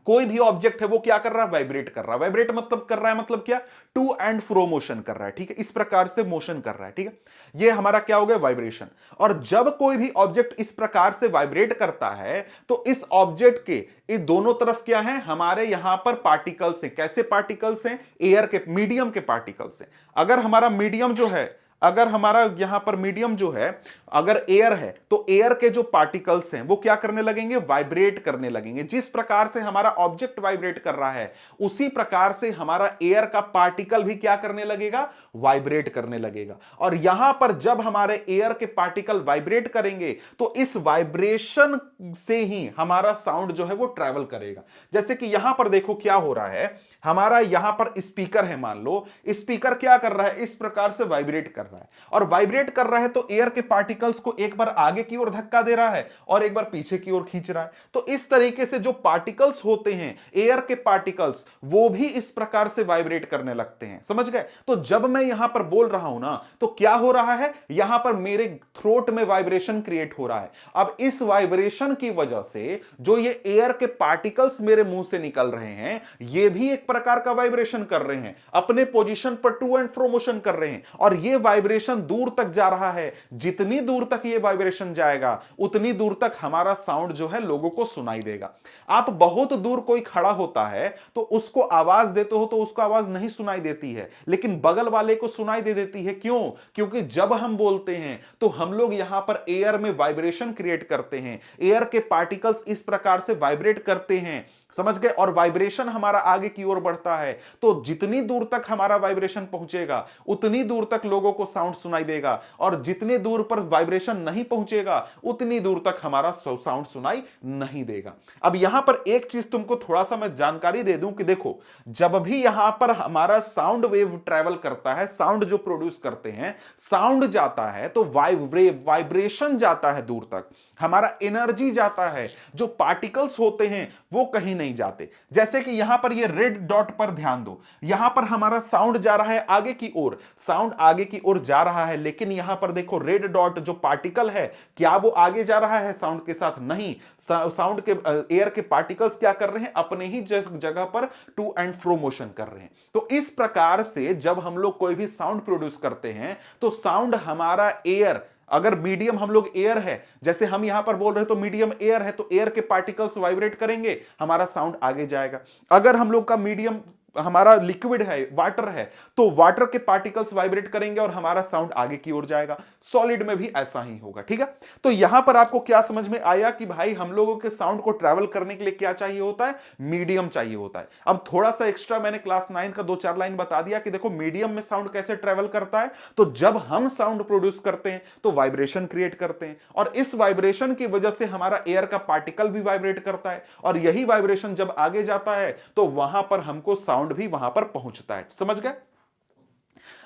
कोई भी ऑब्जेक्ट है वो क्या कर रहा है? वाइब्रेट कर रहा है। वाइब्रेट मतलब कर रहा है, मतलब क्या? टू एंड फ्रो मोशन कर रहा है, ठीक है? इस प्रकार से मोशन कर रहा है, ठीक है? ये हमारा क्या हो गया? वाइब्रेशन। और जब कोई भी ऑब्जेक्ट इस प्रकार से वाइब्रेट करता है तो इस ऑब्जेक्ट के इस दोनों तरफ क्या है? हमारे यहां पर पार्टिकल्स हैं। कैसे पार्टिकल्स हैं? एयर के, मीडियम के पार्टिकल्स हैं। अगर हमारा मीडियम जो है, अगर हमारा यहां पर मीडियम जो है, अगर एयर है, तो एयर के जो पार्टिकल्स हैं वो क्या करने लगेंगे? वाइब्रेट करने लगेंगे। जिस प्रकार से हमारा ऑब्जेक्ट वाइब्रेट कर रहा है, उसी प्रकार से हमारा एयर का पार्टिकल भी क्या करने लगेगा? वाइब्रेट करने लगेगा। और यहां पर जब हमारे एयर के पार्टिकल वाइब्रेट करेंगे तो इस वाइब्रेशन से ही हमारा साउंड जो है वो ट्रैवल करेगा। जैसे कि यहां पर देखो क्या हो रहा है, हमारा यहां पर स्पीकर है, मान लो स्पीकर क्या कर रहा है? इस प्रकार से वाइब्रेट कर रहा है, और वाइब्रेट कर रहा है तो एयर के पार्टिकल्स को एक बार आगे की ओर धक्का दे रहा है और एक बार पीछे की ओर खींच रहा है। तो इस तरीके से जो पार्टिकल्स होते हैं, एयर के पार्टिकल्स, वो भी इस प्रकार से वाइब्रेट करने लगते हैं। समझ गए? तो जब मैं यहां पर बोल रहा हूं ना, तो क्या हो रहा है? यहां पर मेरे थ्रोट में वाइब्रेशन क्रिएट हो रहा है। अब इस वाइब्रेशन की वजह से जो ये एयर के पार्टिकल्स मेरे मुंह से निकल रहे हैं, ये भी एक प्रकार का वाइब्रेशन कर रहे हैं, अपने पोजीशन पर टू एंड फ्रो मोशन कर रहे हैं, और ये वाइब्रेशन दूर तक जा रहा है। जितनी दूर तक ये वाइब्रेशन जाएगा उतनी दूर तक हमारा साउंड जो है लोगों को सुनाई देगा। आप बहुत दूर कोई खड़ा होता है तो उसको आवाज देते हो तो उसको आवाज नहीं सुनाई देती है, लेकिन बगल वाले को सुनाई दे देती है। क्यों? क्योंकि जब हम बोलते हैं तो हम लोग यहां पर एयर में वाइब्रेशन क्रिएट करते हैं, एयर के पार्टिकल्स इस प्रकार से वाइब्रेट करते हैं। समझ गए? और वाइब्रेशन हमारा आगे की ओर बढ़ता है, तो जितनी दूर तक हमारा वाइब्रेशन पहुंचेगा उतनी दूर तक लोगों को साउंड सुनाई देगा, और जितने दूर पर वाइब्रेशन नहीं पहुंचेगा उतनी दूर तक हमारा साउंड सुनाई नहीं देगा। अब यहां पर एक चीज तुमको थोड़ा सा मैं जानकारी दे दूं कि देखो, जब भी यहां पर हमारा साउंड वेव ट्रेवल करता है, साउंड जो प्रोड्यूस करते हैं, साउंड जाता है तो वाइब्रेशन जाता है दूर तक, हमारा एनर्जी जाता है। जो पार्टिकल्स होते हैं वो कहीं नहीं जाते। जैसे कि यहां पर ये रेड डॉट पर ध्यान दो, यहां पर हमारा साउंड जा रहा है आगे की ओर, साउंड आगे की ओर जा रहा है, लेकिन यहां पर देखो रेड डॉट जो पार्टिकल है, क्या वो आगे जा रहा है साउंड के साथ? नहीं। साउंड के एयर के पार्टिकल्स क्या कर रहे हैं? अपने ही जगह पर टू एंड फ्रो मोशन कर रहे हैं। तो इस प्रकार से जब हम लोग कोई भी साउंड प्रोड्यूस करते हैं तो साउंड हमारा एयर, अगर मीडियम हम लोग एयर है, जैसे हम यहां पर बोल रहे हैं तो मीडियम एयर है, तो एयर के पार्टिकल्स वाइब्रेट करेंगे, हमारा साउंड आगे जाएगा। अगर हम लोग का मीडियम हमारा लिक्विड है, वाटर है, तो वाटर के पार्टिकल्स वाइब्रेट करेंगे और हमारा साउंड आगे की ओर जाएगा। सॉलिड में भी ऐसा ही होगा, ठीक है? तो यहां पर आपको क्या समझ में आया कि भाई हम लोगों के साउंड को ट्रैवल करने के लिए क्या चाहिए होता है? मीडियम चाहिए होता है। अब थोड़ा सा एक्स्ट्रा मैंने क्लास 9 का 2-4 लाइन बता दिया कि देखो मीडियम में साउंड कैसे ट्रैवल करता है। तो जब हम साउंड प्रोड्यूस करते हैं तो वाइब्रेशन क्रिएट करते हैं, और इस वाइब्रेशन की वजह से हमारा एयर का पार्टिकल भी वाइब्रेट करता है, और यही वाइब्रेशन जब आगे जाता है तो वहां पर हमको साउंड भी वहां पर पहुंचता है। समझ गए?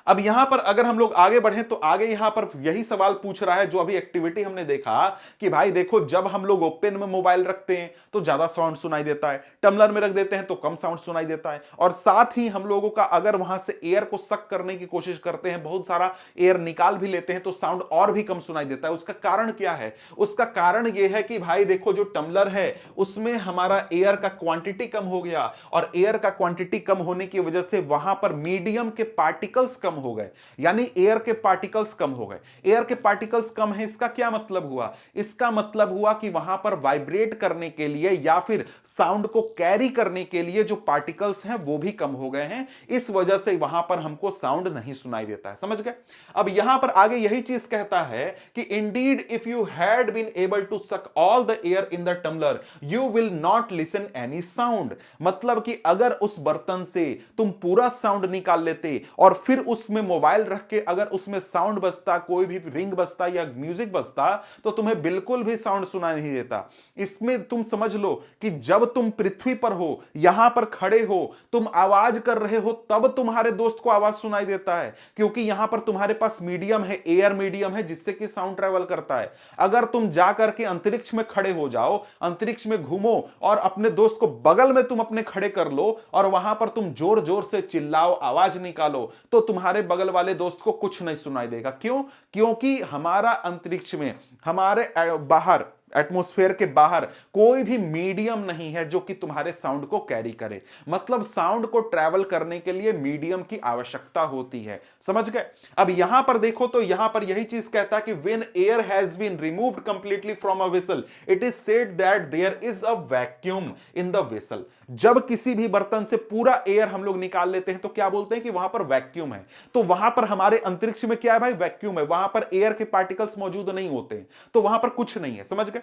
अब यहां पर अगर हम लोग आगे बढ़े तो आगे यहां पर यही सवाल पूछ रहा है जो अभी एक्टिविटी हमने देखा कि भाई देखो जब हम लोग ओपन में मोबाइल रखते हैं तो ज्यादा साउंड सुनाई देता है, टम्बलर में रख देते हैं तो कम साउंड सुनाई देता है, और साथ ही हम लोगों का अगर वहां से एयर को सक करने की कोशिश करते हैं, बहुत सारा एयर निकाल भी लेते हैं तो साउंड और भी कम सुनाई देता है। उसका कारण क्या है? उसका कारण यह है कि भाई देखो जो टम्बलर है उसमें हमारा एयर का क्वांटिटी कम हो गया, और एयर का क्वांटिटी कम होने की वजह से वहां पर मीडियम के पार्टिकल्स कम हो गए, यानी एयर के पार्टिकल्स कम हो गए। एयर के पार्टिकल्स कम है, इसका क्या मतलब हुआ? इसका मतलब हुआ कि वहां पर वाइब्रेट करने के लिए या फिर साउंड को कैरी करने के लिए जो पार्टिकल्स हैं वो भी कम हो गए हैं, इस वजह से वहां पर हमको साउंड नहीं सुनाई देता है। समझ गए? अब यहां पर आगे यही चीज कहता है कि indeed if you had been able to suck all the air in the tumbler you will not listen any sound. मतलब कि अगर उस बर्तन से तुम पूरा साउंड निकाल लेते और फिर उसमें मोबाइल रख के अगर उसमें साउंड बजता, कोई भी रिंग बजता या म्यूजिक बजता, तो तुम्हें बिल्कुल भी साउंड सुनाई नहीं देता। इसमें तुम समझ लो कि जब तुम पृथ्वी पर हो, यहां पर खड़े हो, तुम आवाज कर रहे हो, तब तुम्हारे दोस्त को आवाज सुनाई देता है, क्योंकि यहां पर तुम्हारे पास मीडियम है, एयर मीडियम है, जिससे कि साउंड ट्रेवल करता है। अगर तुम जाकर के अंतरिक्ष में खड़े हो जाओ, अंतरिक्ष में घूमो और अपने दोस्त को बगल में तुम अपने खड़े कर लो और वहां पर तुम जोर जोर से चिल्लाओ, आवाज निकालो, तो तुम्हारे बगल वाले दोस्त को कुछ नहीं सुनाई देगा। क्यों? क्योंकि हमारा अंतरिक्ष में, हमारे बाहर, एटमॉस्फेयर के बाहर कोई भी मीडियम नहीं है जो कि तुम्हारे साउंड को कैरी करे। मतलब साउंड को ट्रैवल करने के लिए मीडियम की आवश्यकता होती है। समझ गए? अब यहां पर देखो तो यहां पर यही चीज कहता है कि when air has been removed completely from a vessel it is said that there is a vacuum in the vessel. जब किसी भी बर्तन से पूरा एयर हम लोग निकाल लेते हैं तो क्या बोलते हैं कि वहां पर वैक्यूम है। तो वहां पर हमारे अंतरिक्ष में क्या है भाई? वैक्यूम है। वहां पर एयर के पार्टिकल्स मौजूद नहीं होते हैं, तो वहां पर कुछ नहीं है। समझ गए?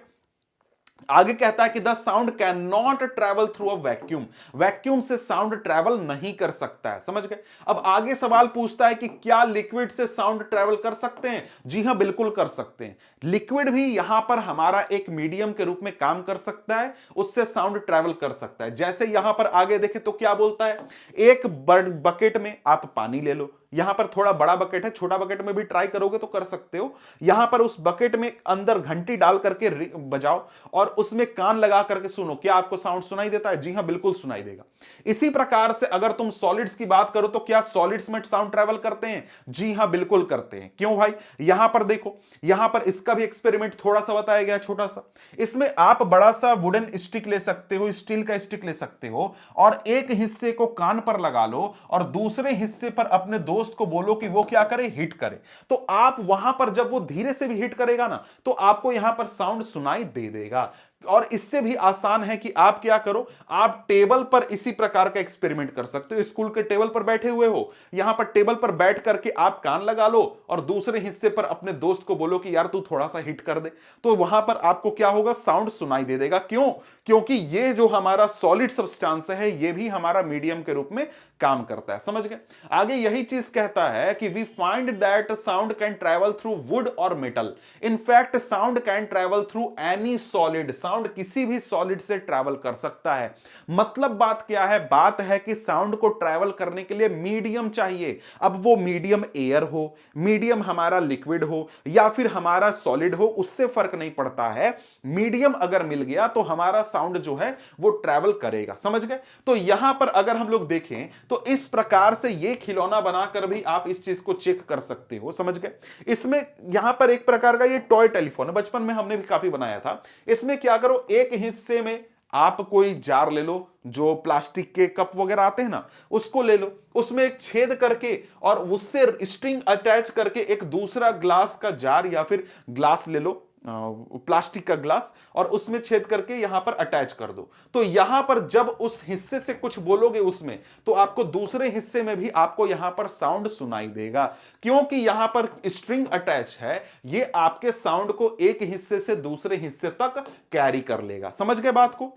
आगे कहता है कि the sound can not travel through a vacuum. Vacuum से साउंड ट्रेवल नहीं कर सकता है। समझ गए? अब आगे सवाल पूछता है कि क्या लिक्विड से साउंड ट्रेवल कर सकते हैं? जी हां, बिल्कुल कर सकते हैं। लिक्विड भी यहां पर हमारा एक मीडियम के रूप में काम कर सकता है, उससे साउंड ट्रेवल कर सकता है। जैसे यहां पर आगे देखें तो क्या बोलता है? एक बकेट में आप पानी ले लो, यहां पर थोड़ा बड़ा बकेट है, छोटा बकेट में भी ट्राई करोगे तो कर सकते हो। यहां पर उस बकेट में अंदर घंटी डाल करके बजाओ और उसमें कान लगा करके सुनो, क्या आपको साउंड सुनाई देता है? जी हां, बिल्कुल सुनाई देगा। इसी प्रकार से अगर तुम सॉलिड्स की बात करो तो क्या सॉलिड्स में साउंड ट्रैवल करते हैं? जी हां, बिल्कुल करते हैं। क्यों भाई? यहां पर देखो, यहां पर इसका भी एक्सपेरिमेंट थोड़ा सा बताया गया, छोटा सा। इसमें आप बड़ा सा वुडन स्टिक ले सकते हो, स्टील का स्टिक ले सकते हो, और एक हिस्से को कान पर लगा लो और दूसरे हिस्से पर अपने दोस्त को बोलो कि वो क्या करे, हिट करे। तो आप वहां पर जब वो धीरे से भी हिट करेगा ना, तो आपको यहां पर साउंड सुनाई दे देगा। और इससे भी आसान है कि आप क्या करो, आप टेबल पर इसी प्रकार का एक्सपेरिमेंट कर सकते हो। स्कूल के टेबल पर बैठे हुए हो, यहां पर टेबल पर बैठ करके आप कान लगा लो और दूसरे हिस्से पर अपने दोस्त को बोलो कि यार तू थोड़ा सा हिट कर दे, तो वहां पर आपको क्या होगा, साउंड सुनाई दे देगा। क्यों? क्योंकि ये जो हमारा सॉलिड सब्सटेंस है ये भी हमारा मीडियम के रूप में काम करता है। समझ गए? आगे यही चीज कहता है कि we find that sound can travel through wood और metal. In fact sound can travel through any solid. Sound किसी भी सॉलिड से ट्रैवल कर सकता है। मतलब बात क्या है? बात है कि साउंड को ट्रैवल करने के लिए मीडियम चाहिए। अब वो मीडियम एयर हो, मीडियम हमारा लिक्विड हो, या फिर हमारा सॉलिड हो, उससे फर्क नहीं पड़ता है। मीडियम अगर मिल गया तो हमारा साउंड जो है वो ट्रैवल करेगा। समझ गए? तो यहां पर अगर हम लोग देखें तो इस प्रकार से ये खिलौना बनाकर भी आप इस चीज को चेक कर सकते हो। समझ गए? इसमें यहां पर एक प्रकार का ये टॉय टेलीफोन है, बचपन में हमने भी काफी बनाया था। इसमें क्या करो, एक हिस्से में आप कोई जार ले लो, जो प्लास्टिक के कप वगैरह आते हैं ना, उसको ले लो, उसमें एक छेद करके और उससे स्ट्रिंग अटैच करके एक दूसरा ग्लास का जार या फिर ग्लास ले लो, प्लास्टिक का ग्लास, और उसमें छेद करके यहां पर अटैच कर दो। तो यहां पर जब उस हिस्से से कुछ बोलोगे उसमें, तो आपको दूसरे हिस्से में भी आपको यहां पर साउंड सुनाई देगा, क्योंकि यहां पर स्ट्रिंग अटैच है। ये आपके साउंड को एक हिस्से से दूसरे हिस्से तक कैरी कर लेगा। समझ गए बात को?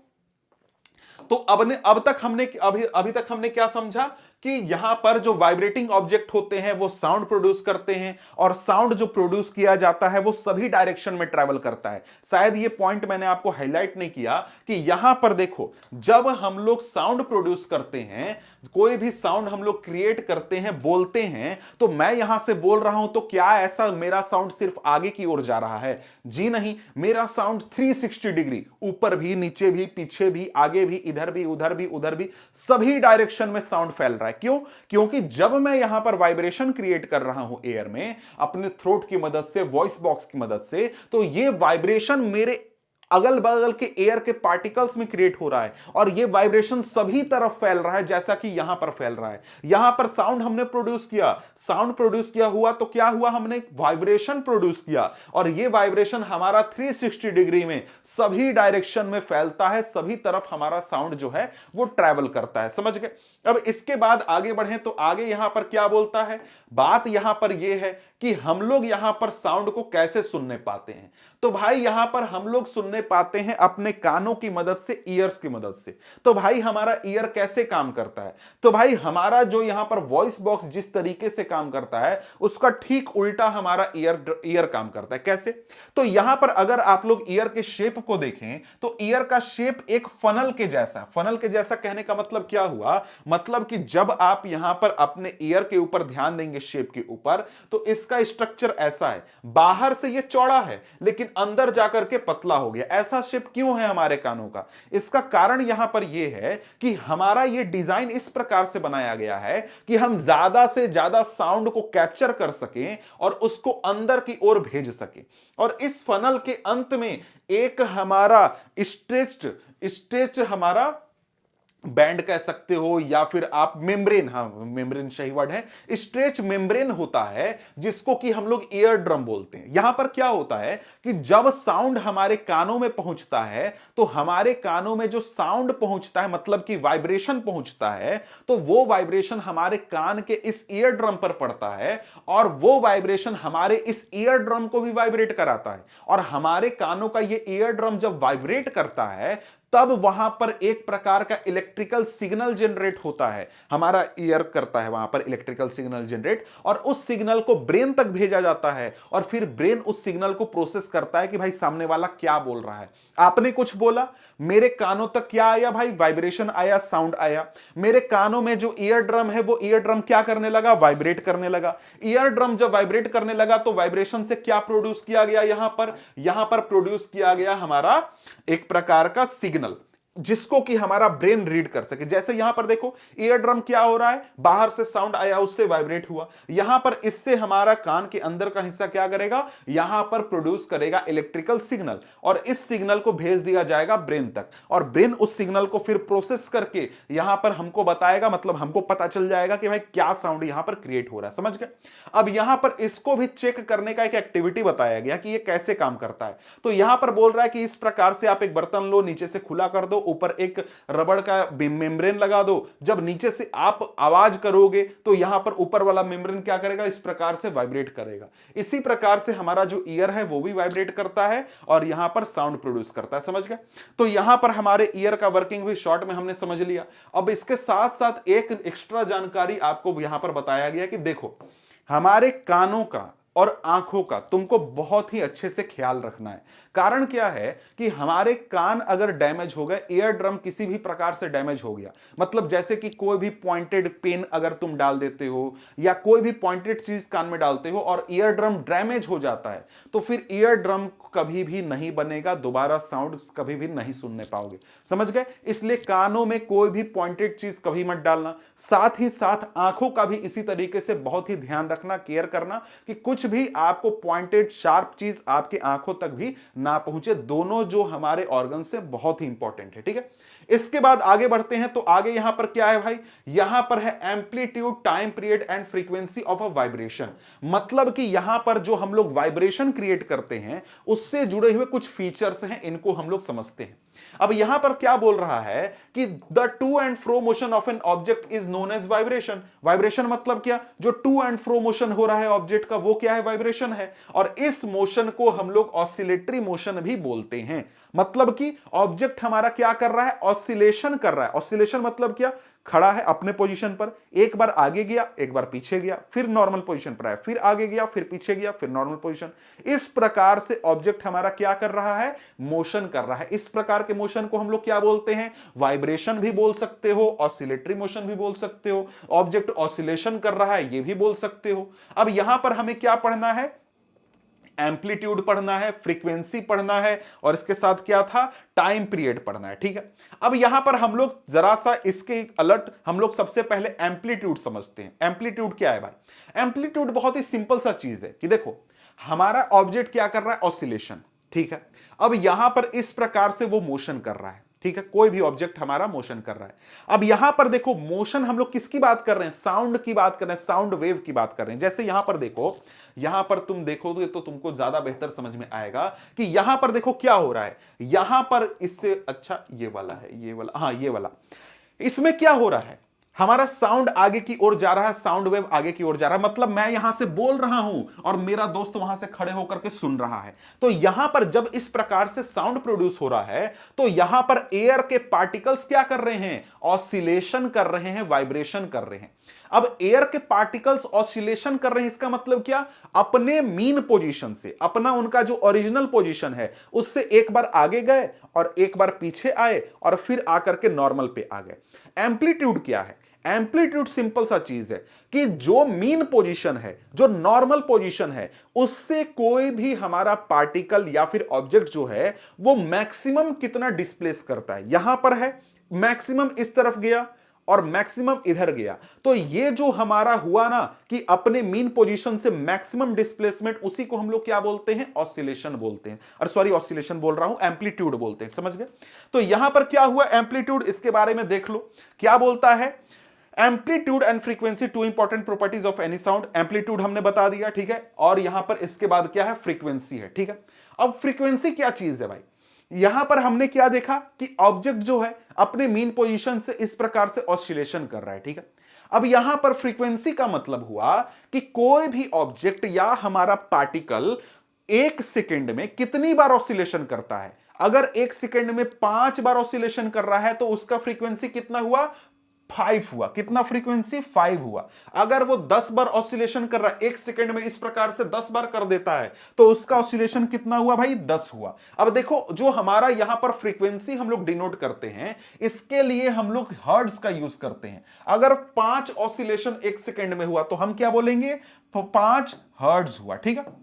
तो अभी तक हमने क्या समझा कि यहां पर जो वाइब्रेटिंग ऑब्जेक्ट होते हैं वो साउंड प्रोड्यूस करते हैं, और साउंड जो प्रोड्यूस किया जाता है वो सभी डायरेक्शन में ट्रैवल करता है। शायद ये पॉइंट मैंने आपको हाईलाइट नहीं किया कि यहां पर देखो, जब हम लोग साउंड प्रोड्यूस करते हैं, कोई भी साउंड हम लोग क्रिएट करते हैं, बोलते हैं, तो मैं यहां से बोल रहा हूं तो क्या ऐसा मेरा साउंड सिर्फ आगे की ओर जा रहा है? जी नहीं, मेरा साउंड 360 डिग्री ऊपर भी, नीचे भी, पीछे भी, आगे भी, इधर भी, उधर भी, उधर भी, सभी डायरेक्शन में साउंड फैल रहा है। क्यों? क्योंकि जब मैं यहां पर वाइब्रेशन क्रिएट कर रहा हूं एयर में अपने थ्रोट की मदद से, वॉइस बॉक्स की मदद से, तो ये वाइब्रेशन मेरे अगल बगल के एयर के पार्टिकल्स में क्रिएट हो रहा है, और ये वाइब्रेशन सभी तरफ फैल रहा है जैसा कि यहां पर फैल रहा है। यहां पर साउंड हमने प्रोड्यूस किया, साउंड प्रोड्यूस किया हुआ तो क्या हुआ? हमने वाइब्रेशन प्रोड्यूस किया, और ये वाइब्रेशन हमारा 360 डिग्री में सभी डायरेक्शन में फैलता है, सभी तरफ हमारा साउंड जो है वो ट्रैवल करता है। समझ गए? अब इसके बाद आगे बढ़ें तो आगे यहां पर क्या बोलता है? बात यहां पर यह है कि हम लोग यहां पर साउंड को कैसे सुनने पाते हैं। तो भाई यहां पर हम लोग सुनने पाते हैं अपने कानों की मदद से, ईयर्स की मदद से। तो भाई हमारा ईयर कैसे काम करता है? तो भाई हमारा जो यहां पर वॉइस बॉक्स जिस तरीके से काम करता है उसका ठीक उल्टा हमारा ईयर काम करता है। कैसे? तो यहां पर अगर आप लोग ईयर के शेप को देखें तो ईयर का शेप एक फनल के जैसा, फनल के जैसा कहने का मतलब क्या हुआ? मतलब कि जब आप यहां पर अपने ईयर के ऊपर ध्यान देंगे शेप के ऊपर, तो इसका स्ट्रक्चर ऐसा है, बाहर से ये चौड़ा है लेकिन अंदर जाकर के पतला हो गया। ऐसा शेप क्यों है हमारे कानों का? इसका कारण यहां पर यह है कि हमारा ये डिजाइन इस प्रकार से बनाया गया है कि हम ज्यादा से ज्यादा साउंड को कैप्चर कर सकें और उसको अंदर की ओर भेज सकें। और इस फनल के अंत में एक हमारा स्ट्रेच हमारा बैंड कह सकते हो, या फिर आप मेम्ब्रेन, हाँ मेम्ब्रेन सही वर्ड है, स्ट्रेच मेम्ब्रेन होता है जिसको कि हम लोग ईयर ड्रम बोलते हैं। यहां पर क्या होता है कि जब साउंड हमारे कानों में पहुंचता है तो हमारे कानों में जो साउंड पहुंचता है, मतलब कि वाइब्रेशन पहुंचता है, तो वो वाइब्रेशन हमारे कान के इस ईयर ड्रम पर पड़ता है, और वो वाइब्रेशन हमारे इस ईयर ड्रम को भी वाइब्रेट कराता है। और हमारे कानों का ये ईयर ड्रम जब वाइब्रेट करता है तब वहां पर एक प्रकार का इलेक्ट्रिकल सिग्नल जनरेट होता है, हमारा ईयर करता है वहां पर इलेक्ट्रिकल सिग्नल जनरेट, और उस सिग्नल को ब्रेन तक भेजा जाता है, और फिर ब्रेन उस सिग्नल को प्रोसेस करता है कि भाई सामने वाला क्या बोल रहा है। आपने कुछ बोला, मेरे कानों तक क्या आया भाई? वाइब्रेशन आया, साउंड आया। मेरे कानों में जो ईयर ड्रम है वो ईयर ड्रम क्या करने लगा? वाइब्रेट करने लगा। ईयर ड्रम जब वाइब्रेट करने लगा तो वाइब्रेशन से क्या प्रोड्यूस किया गया? यहां पर प्रोड्यूस किया गया हमारा एक प्रकार का सिग्नल, जिसको कि हमारा ब्रेन रीड कर सके। जैसे यहां पर देखो, ईयर ड्रम क्या हो रहा है? बाहर से साउंड आया, उससे वाइब्रेट हुआ। यहां पर इससे हमारा कान के अंदर का हिस्सा क्या करेगा? यहां पर प्रोड्यूस करेगा इलेक्ट्रिकल सिग्नल, और इस सिग्नल को भेज दिया जाएगा ब्रेन तक, और ब्रेन उस सिग्नल को फिर प्रोसेस करके यहां पर हमको बताएगा, मतलब हमको पता चल जाएगा कि भाई क्या साउंड यहां पर क्रिएट हो रहा है। समझ गए? अब यहां पर इसको भी चेक करने का एक एक्टिविटी बताया गया कि ये कैसे काम करता है। तो यहां पर बोल रहा है कि इस प्रकार से आप एक बर्तन लो, नीचे से खुला कर दो, ऊपर एक रबड़ का मेम्ब्रेन लगा दो। जब नीचे से आप आवाज करोगे तो यहां पर ऊपर वाला मेम्ब्रेन क्या करेगा? इस प्रकार से वाइब्रेट करेगा। इसी प्रकार से हमारा जो ईयर है वो भी वाइब्रेट करता है और यहां पर साउंड प्रोड्यूस करता है। समझ गए? तो यहां पर हमारे ईयर का वर्किंग भी शॉर्ट में हमने समझ लिया। अब इसके साथ साथ एक एक्स्ट्रा जानकारी आपको यहां पर बताया गया कि देखो, हमारे कानों का और आंखों का तुमको बहुत ही अच्छे से ख्याल रखना है। कारण क्या है कि हमारे कान अगर डैमेज हो गए, ईयर ड्रम किसी भी प्रकार से डैमेज हो गया, मतलब जैसे कि कोई भी पॉइंटेड पेन अगर तुम डाल देते हो या कोई भी पॉइंटेड चीज कान में डालते हो और ईयर ड्रम डैमेज हो जाता है, तो फिर ईयर ड्रम कभी भी नहीं बनेगा, दोबारा साउंड कभी भी नहीं सुनने पाओगे। समझ गए? इसलिए कानों में कोई भी पॉइंटेड चीज कभी मत डालना। साथ ही साथ आंखों का भी इसी तरीके से बहुत ही ध्यान रखना, केयर करना कि कुछ भी आपको पॉइंटेड शार्प चीज आपके आंखों तक भी ना पहुंचे। दोनों जो हमारे ऑर्गन से बहुत ही इंपॉर्टेंट है। ठीक है? इसके बाद आगे बढ़ते हैं तो आगे यहां पर क्या है भाई? यहां पर है amplitude, time period and frequency of a vibration. मतलब कि यहां पर जो हम लोग वाइब्रेशन क्रिएट करते हैं उससे जुड़े हुए कुछ फीचर्स हैं, इनको हम लोग समझते हैं। अब यहां पर क्या बोल रहा है कि the to and fro motion of an object is known as vibration. Vibration मतलब क्या? जो टू एंड फ्रो मोशन हो रहा है ऑब्जेक्ट का, वो क्या है? वाइब्रेशन है। और इस मोशन को हम लोग ऑसिलेटरी मोशन भी बोलते हैं। मतलब कि ऑब्जेक्ट हमारा क्या कर रहा है, ऑसिलेशन कर रहा है। ऑसिलेशन मतलब क्या, खड़ा है अपने पोजीशन पर, एक बार आगे गया एक बार पीछे गया, फिर नॉर्मल पोजीशन पर आया, फिर आगे गया फिर पीछे गया फिर नॉर्मल पोजीशन। इस प्रकार से ऑब्जेक्ट हमारा क्या कर रहा है, मोशन कर रहा है। इस प्रकार के मोशन को हम लोग क्या बोलते हैं, वाइब्रेशन भी बोल सकते हो, ऑसिलेटरी मोशन भी बोल सकते हो, ऑब्जेक्ट ऑसिलेशन कर रहा है ये भी बोल सकते हो। अब यहां पर हमें क्या पढ़ना है, एम्पलीट्यूड पढ़ना है, फ्रीक्वेंसी पढ़ना है, और इसके साथ क्या था, टाइम पीरियड पढ़ना है। ठीक है, अब यहां पर हम लोग जरा सा इसके अलर्ट, हम लोग सबसे पहले एम्पलीट्यूड समझते हैं। एम्पलीट्यूड क्या है भाई, एम्पलीट्यूड बहुत ही सिंपल सा चीज है कि देखो हमारा ऑब्जेक्ट क्या कर रहा है, ऑसिलेशन। ठीक है, अब यहां पर इस प्रकार से वो मोशन कर रहा है। ठीक है, कोई भी ऑब्जेक्ट हमारा मोशन कर रहा है। अब यहां पर देखो मोशन हम लोग किसकी बात कर रहे हैं, साउंड की बात कर रहे हैं, साउंड वेव की बात कर रहे हैं। जैसे यहां पर देखो, यहां पर तुम देखोगे तो तुमको ज्यादा बेहतर समझ में आएगा कि यहां पर देखो क्या हो रहा है। यहां पर इससे अच्छा ये वाला है, ये वाला, हाँ ये वाला, इसमें क्या हो रहा है, हमारा साउंड आगे की ओर जा रहा है, साउंड वेव आगे की ओर जा रहा है। मतलब मैं यहां से बोल रहा हूं और मेरा दोस्त वहां से खड़े होकर के सुन रहा है। तो यहां पर जब इस प्रकार से साउंड प्रोड्यूस हो रहा है तो यहां पर एयर के पार्टिकल्स क्या कर रहे हैं, ऑसिलेशन कर रहे हैं, वाइब्रेशन कर रहे हैं। अब एयर के पार्टिकल्स ऑसिलेशन कर रहे हैं, इसका मतलब क्या, अपने मीन पोजीशन से, अपना उनका जो ओरिजिनल पोजीशन है उससे एक बार आगे गए और एक बार पीछे आए और फिर आकर के नॉर्मल पे आ गए। एम्पलीट्यूड क्या है, एम्पलीट्यूड सिंपल सा चीज है कि जो मीन पोजीशन है, जो नॉर्मल पोजीशन है, उससे कोई भी हमारा पार्टिकल या फिर ऑब्जेक्ट जो है वो मैक्सिमम कितना डिस्प्लेस करता है। यहां पर है मैक्सिमम इस तरफ गया और मैक्सिमम इधर गया, तो ये जो हमारा हुआ ना कि अपने मीन पोजीशन से मैक्सिमम डिस्प्लेसमेंट, उसी को हम लोग क्या बोलते हैं, ऑसिलेशन बोलते हैं। और सॉरी, ऑसिलेशन बोल रहा हूं, एम्पलीट्यूड बोलते हैं। समझ गए, तो यहां पर क्या हुआ, एम्पलीट्यूड, इसके बारे में देख लो क्या बोलता है। Amplitude and frequency, to important properties of any sound. Amplitude हमने बता दिया, ठीक है, और यहां पर इसके बाद क्या है, फ्रीक्वेंसी है। ठीक है, अब फ्रीक्वेंसी क्या चीज है भाई, यहां पर हमने क्या देखा कि ऑब्जेक्ट जो है अपने मीन पोजीशन से इस प्रकार से ऑसिलेशन कर रहा है। ठीक है, अब यहां पर फ्रीक्वेंसी का मतलब हुआ कि कोई भी ऑब्जेक्ट या हमारा पार्टिकल एक सेकंड में कितनी बार ऑसिलेशन करता है। अगर एक सेकंड में 5 बार ऑसिलेशन कर रहा है तो उसका फ्रीक्वेंसी कितना हुआ, 5 हुआ। कितना फ्रीक्वेंसी, 5 हुआ। अगर वो 10 बार ऑसिलेशन कर रहा है, एक सेकंड में इस प्रकार से 10 बार कर देता है तो उसका ऑसिलेशन कितना हुआ भाई, 10 हुआ। अब देखो जो हमारा यहां पर फ्रीक्वेंसी हम लोग डिनोट करते हैं, इसके लिए हम लोग हर्ट्ज का यूज करते हैं। अगर 5 ऑसिलेशन एक सेकंड में हुआ तो हम क्या बोलेंगे, 5 हर्ट्ज हुआ। ठीक है,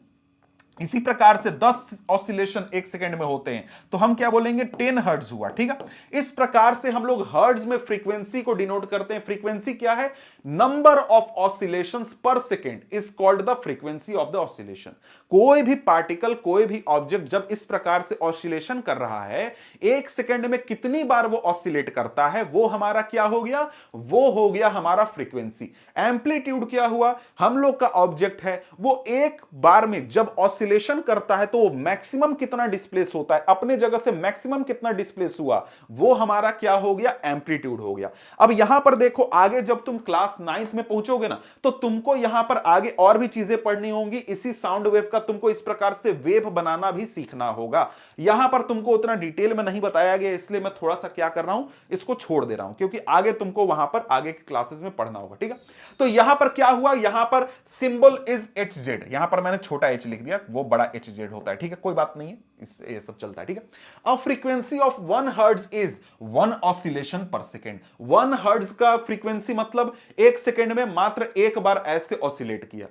इसी प्रकार से 10 ऑसिलेशन एक सेकंड में होते हैं तो हम क्या बोलेंगे, 10 हर्ट्ज हुआ। ठीक है, इस प्रकार से हम लोग हर्ट्ज में फ्रीक्वेंसी को डिनोट करते हैं। फ्रीक्वेंसी क्या है, नंबर ऑफ ऑसिलेशंस पर second is called the frequency of the oscillation. कोई भी पार्टिकल, कोई भी ऑब्जेक्ट जब इस प्रकार से ऑसिलेशन कर रहा है, एक सेकंड में कितनी बार वो ऑसिलेट करता है, वो हमारा क्या हो गया, वो हो गया हमारा फ्रीक्वेंसी। एम्पलीट्यूड क्या हुआ, हम लोग का ऑब्जेक्ट है वो एक बार में जब ऑसिलेशन करता है तो मैक्सिमम कितना डिस्प्लेस होता है, अपने जगह से मैक्सिमम कितना डिस्प्लेस हुआ, वो हमारा क्या हो गया, एम्पलीट्यूड हो गया। अब यहां पर देखो आगे जब तुम क्लास 9th में पहुंचोगे ना तो तुमको यहां पर आगे और भी चीजें पढ़नी होंगी। इसी साउंड वेव का तुमको इस प्रकार से वेव बनाना भी सीखना होगा। यहां पर तुमको उतना डिटेल में नहीं बताया गया, इसलिए मैं थोड़ा सा क्या कर रहा हूं, इसको छोड़ दे रहा हूं, क्योंकि आगे तुमको वहां पर आगे की क्लासेस में पढ़ना होगा। ठीक है, तो यहां पर क्या हुआ, यहां पर सिंबल इज HZ, यहां पर मैंने छोटा h लिख दिया, वो बड़ा HZ होता है। ठीक है, कोई बात नहीं है, ये सब चलता है। ठीक है, a frequency of 1 hertz is 1 oscillation पर सेकेंड। 1 हर्ट्ज का फ्रीक्वेंसी मतलब एक सेकेंड में मात्र एक बार ऐसे ऑसिलेट किया।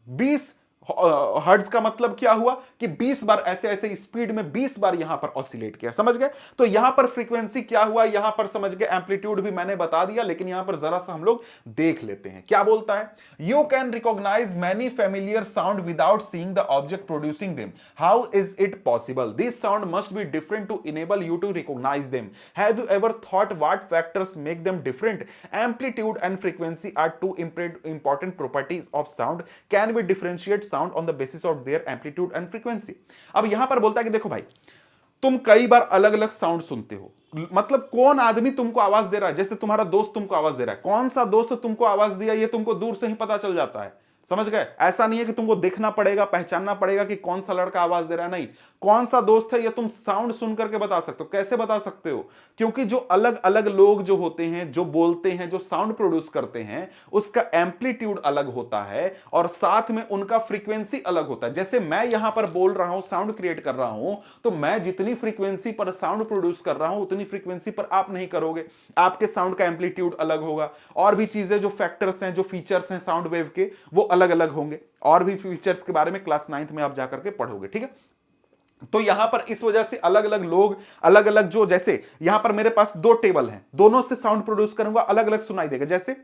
20 हर्ट्ज का मतलब क्या हुआ कि 20 बार ऐसे ऐसे स्पीड में 20 बार यहां पर ऑसिलेट किया। समझ गए, तो यहां पर फ्रीक्वेंसी क्या हुआ, यहां पर समझ गए। एम्पलीट्यूड भी मैंने बता दिया, लेकिन यहां पर जरा सा हम लोग देख लेते हैं क्या बोलता है। You can recognise many familiar sound without seeing the object producing them, how is it possible, this sound must be different to enable you to recognise them, have you ever thought what factors make them different, amplitude and frequency are two important properties of sound, can be differentiate sound on the basis of their amplitude and frequency। अब यहां पर बोलता है कि देखो भाई, तुम कई बार अलग अलग साउंड सुनते हो, मतलब कौन आदमी तुमको आवाज दे रहा है, जैसे तुम्हारा दोस्त तुमको आवाज दे रहा है, कौन सा दोस्त तुमको आवाज दिया ये तुमको दूर से ही पता चल जाता है। समझ गए? ऐसा नहीं है कि तुमको देखना पड़ेगा, पहचानना पड़ेगा कि कौन सा लड़का आवाज दे रहा है, नहीं, कौन सा दोस्त है ये तुम साउंड सुन करके बता सकते हो। कैसे बता सकते हो? क्योंकि जो अलग अलग लोग जो होते हैं, जो बोलते हैं, जो साउंड प्रोड्यूस करते हैं, उसका एम्पलीट्यूड अलग होता है और साथ में उनका फ्रीक्वेंसी अलग होता है। जैसे मैं यहां पर बोल रहा हूं, साउंड क्रिएट कर रहा हूं, तो मैं जितनी फ्रीक्वेंसी पर साउंड प्रोड्यूस कर रहा हूं उतनी फ्रीक्वेंसी पर आप नहीं करोगे, आपके साउंड का एम्पलीट्यूड अलग होगा। और भी चीजें, जो फैक्टर्स हैं, जो फीचर्स हैं साउंड वेव के, वो अलग अलग होंगे। और भी फीचर्स के बारे में क्लास 9th में आप जाकर के पढ़ोगे, ठीक है? तो यहां पर इस वजह से अलग अलग लोग, अलग अलग, जो जैसे यहां पर मेरे पास दो टेबल हैं, दोनों से साउंड प्रोड्यूस करूंगा, अलग अलग सुनाई देगा। जैसे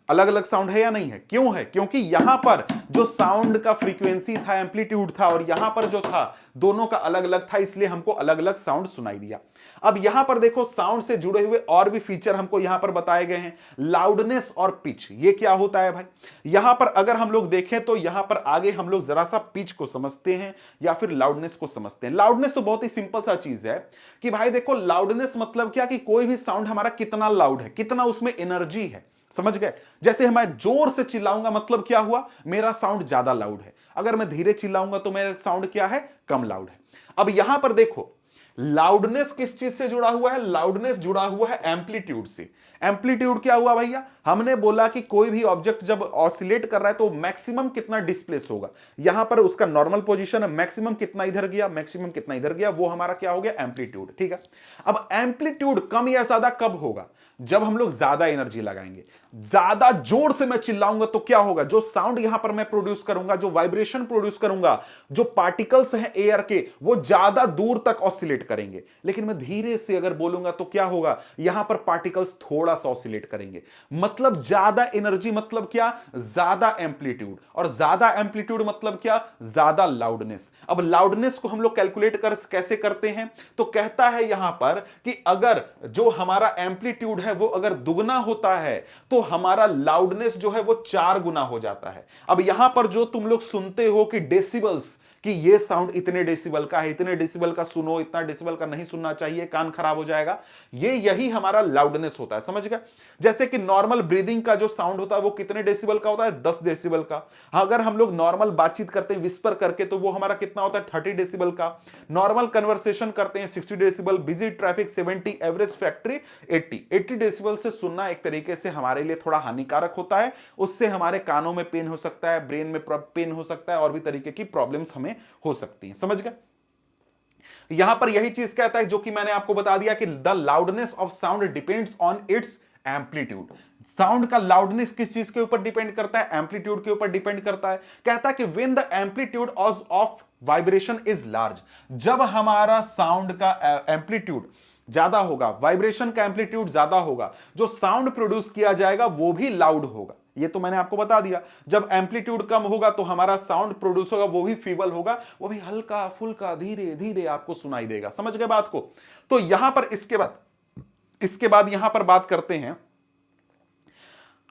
अलग अलग साउंड है या नहीं है? क्यों है? क्योंकि यहां पर जो साउंड का फ्रीक्वेंसी था, एम्पलीट्यूड था, और यहां पर जो था, दोनों का अलग अलग था, इसलिए हमको अलग अलग साउंड सुनाई दिया। अब यहां पर देखो, साउंड से जुड़े हुए और भी फीचर हमको यहां पर बताए गए हैं। लाउडनेस और पिच, ये क्या होता है भाई? यहां पर अगर हम लोग देखें तो यहां पर आगे हम लोग जरा सा पिच को समझते हैं या फिर लाउडनेस को समझते हैं। लाउडनेस तो बहुत ही सिंपल सा चीज है कि भाई देखो, लाउडनेस मतलब क्या कि कोई भी साउंड हमारा कितना लाउड है, कितना उसमें एनर्जी है, समझ गए? जैसे मैं जोर से चिल्लाऊंगा मतलब क्या हुआ, मेरा साउंड ज्यादा लाउड है। अगर मैं धीरे चिल्लाऊंगा तो मेरा साउंड क्या है, कम लाउड है। अब यहां पर देखो, लाउडनेस किस चीज से जुड़ा हुआ है? लाउडनेस जुड़ा हुआ है एम्पलीट्यूड से। एम्पलीट्यूड क्या हुआ भैया? हमने बोला कि कोई भी ऑब्जेक्ट जब ऑसिलेट कर रहा है तो मैक्सिमम कितना डिस्प्लेस होगा। यहां पर उसका नॉर्मल पोजीशन है, मैक्सिमम कितना इधर गया, मैक्सिमम कितना इधर गया, वो हमारा क्या हो गया, एम्पलीट्यूड, ठीक है? अब एम्पलीट्यूड कम या ज्यादा कब होगा? जब हम लोग ज्यादा एनर्जी लगाएंगे। ज्यादा जोर से मैं चिल्लाऊंगा तो क्या होगा, जो साउंड यहां पर मैं प्रोड्यूस करूंगा, जो वाइब्रेशन प्रोड्यूस करूंगा, जो पार्टिकल्स हैं एयर के, वो ज्यादा दूर तक ऑसिलेट करेंगे। लेकिन मैं धीरे से अगर बोलूंगा तो क्या होगा, यहां पर पार्टिकल्स थोड़ा सा ऑसिलेट करेंगे। मतलब ज्यादा एनर्जी मतलब क्या, ज्यादा एम्पलीट्यूड, और ज्यादा एम्पलीट्यूड मतलब क्या, ज्यादा लाउडनेस। अब लाउडनेस को हम लोग कैलकुलेट कैसे करते हैं? तो कहता है यहां पर कि अगर जो हमारा एम्पलीट्यूड है वो अगर दुगना होता है तो हमारा लाउडनेस जो है वो 4 गुना हो जाता है। अब यहां पर जो तुम लोग सुनते हो कि डेसिबल्स, कि ये साउंड इतने डेसिबल का है, इतने डेसिबल का सुनो, इतना डेसिबल का नहीं सुनना चाहिए, कान खराब हो जाएगा, यही हमारा लाउडनेस होता है, समझ गए? जैसे कि नॉर्मल ब्रीदिंग का जो साउंड होता है वो कितने डेसिबल का होता है, 10 डेसिबल का। अगर हम लोग नॉर्मल बातचीत करते हैं विस्पर करके तो वो हमारा कितना होता है, 30 डेसिबल का। नॉर्मल कन्वर्सेशन करते हैं 60 decibel, busy traffic 70, average factory 80 decibel से सुनना एक तरीके से हमारे लिए थोड़ा हानिकारक होता है। उससे हमारे कानों में पेन हो सकता है, ब्रेन में पेन हो सकता है, और भी तरीके की प्रॉब्लम्स हमें हो सकती हैं, समझ गए? यहां पर यही चीज कहता है जो कि मैंने आपको बता दिया कि the loudness of sound depends on it's amplitude. Sound का लाउडनेस किस चीज के ऊपर डिपेंड करता है, एम्पलीट्यूड के ऊपर डिपेंड करता है। कहता है कि when the amplitude of vibration is large, जब हमारा साउंड का एम्पलीट्यूड ज्यादा होगा, वाइब्रेशन का एम्पलीट्यूड ज्यादा होगा, जो साउंड प्रोड्यूस किया जाएगा वो भी लाउड होगा। ये तो मैंने आपको बता दिया। जब एम्पलीट्यूड कम होगा तो हमारा साउंड प्रोड्यूस होगा वो भी फीबल होगा, वो भी हल्का फुल्का धीरे धीरे आपको सुनाई देगा, समझ गए बात को? तो यहां पर इसके बाद यहां पर बात करते हैं।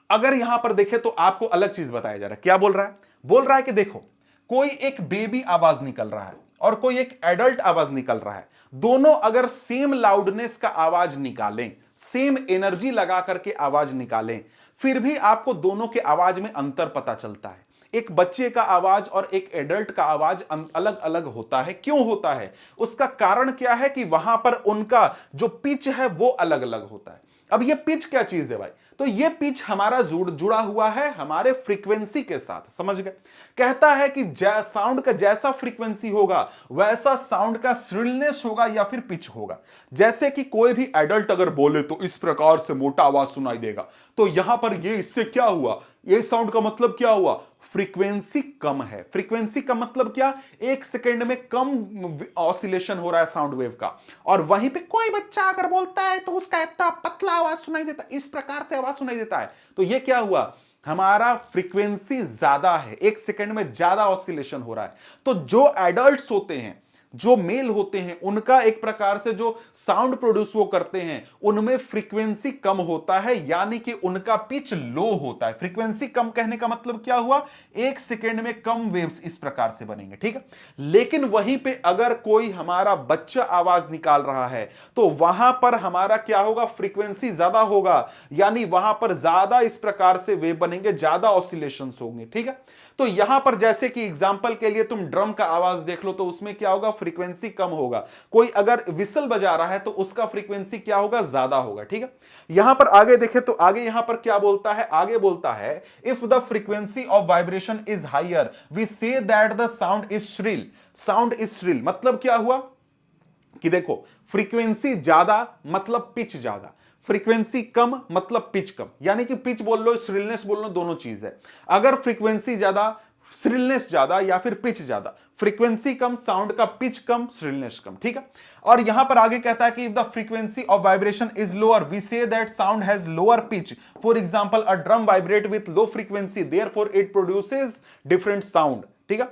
अगर यहां पर देखें तो आपको अलग चीज बताया जा रहा है। क्या बोल रहा है? बोल रहा है कि देखो, कोई एक बेबी आवाज निकल रहा है और कोई एक एडल्ट आवाज निकल रहा है, दोनों अगर सेम लाउडनेस का आवाज निकालें, सेम एनर्जी लगा करके आवाज निकालें, फिर भी आपको दोनों के आवाज में अंतर पता चलता है। एक बच्चे का आवाज और एक एडल्ट का आवाज अलग अलग होता है। क्यों होता है? उसका कारण क्या है कि वहां पर उनका जो पिच है वो अलग अलग होता है। अब ये पिच क्या चीज है भाई? तो ये पिच हमारा जुड़ा हुआ है हमारे फ्रीक्वेंसी के साथ, समझ गए? कहता है कि साउंड का जैसा फ्रीक्वेंसी होगा वैसा साउंड का श्रिलनेस होगा या फिर पिच होगा। जैसे कि कोई भी एडल्ट अगर बोले तो इस प्रकार से मोटा आवाज सुनाई देगा, तो यहां पर ये इससे क्या हुआ, ये साउंड का मतलब क्या हुआ, फ्रीक्वेंसी कम है। फ्रीक्वेंसी का मतलब क्या, एक सेकेंड में कम ऑसिलेशन हो रहा है साउंड वेव का। और वहीं पे कोई बच्चा अगर बोलता है तो उसका इतना पतला आवाज सुनाई देता है, इस प्रकार से आवाज सुनाई देता है। तो ये क्या हुआ, हमारा फ्रीक्वेंसी ज्यादा है, एक सेकेंड में ज्यादा ऑसिलेशन हो रहा है। तो जो एडल्ट्स होते हैं जो मेल होते हैं उनका एक प्रकार से जो साउंड प्रोड्यूस वो करते हैं उनमें फ्रीक्वेंसी कम होता है, यानी कि उनका पिच लो होता है। फ्रीक्वेंसी कम कहने का मतलब क्या हुआ, एक सेकेंड में कम वेव्स इस प्रकार से बनेंगे, ठीक है। लेकिन वहीं पे अगर कोई हमारा बच्चा आवाज निकाल रहा है तो वहां पर हमारा क्या होगा, फ्रीक्वेंसी ज्यादा होगा, यानी वहां पर ज्यादा इस प्रकार से वेव बनेंगे, ज्यादा ऑसिलेशंस होंगे, ठीक है। तो यहां पर जैसे कि एग्जांपल के लिए तुम ड्रम का आवाज देख लो तो उसमें क्या होगा, फ्रीक्वेंसी कम होगा। कोई अगर विसल बजा रहा है तो उसका फ्रीक्वेंसी क्या होगा, ज्यादा होगा, ठीक है। यहां पर आगे देखें तो आगे यहां पर क्या बोलता है, आगे बोलता है if the frequency of vibration is higher we say that the sound is shrill. Sound is shrill मतलब क्या हुआ कि देखो, फ्रीक्वेंसी ज्यादा मतलब पिच ज्यादा, फ्रीक्वेंसी कम मतलब पिच कम, यानी कि पिच बोल लो श्रिलनेस बोल लो दोनों चीज है। अगर फ्रीक्वेंसी ज्यादा श्रिलनेस ज्यादा या फिर पिच ज्यादा, फ्रीक्वेंसी कम साउंड का पिच कम श्रिलनेस कम, ठीक है। और यहां पर आगे कहता है कि if the frequency of vibration is lower we say that sound has lower pitch. For example a drum vibrate with low frequency therefore it produces different sound, ठीक है।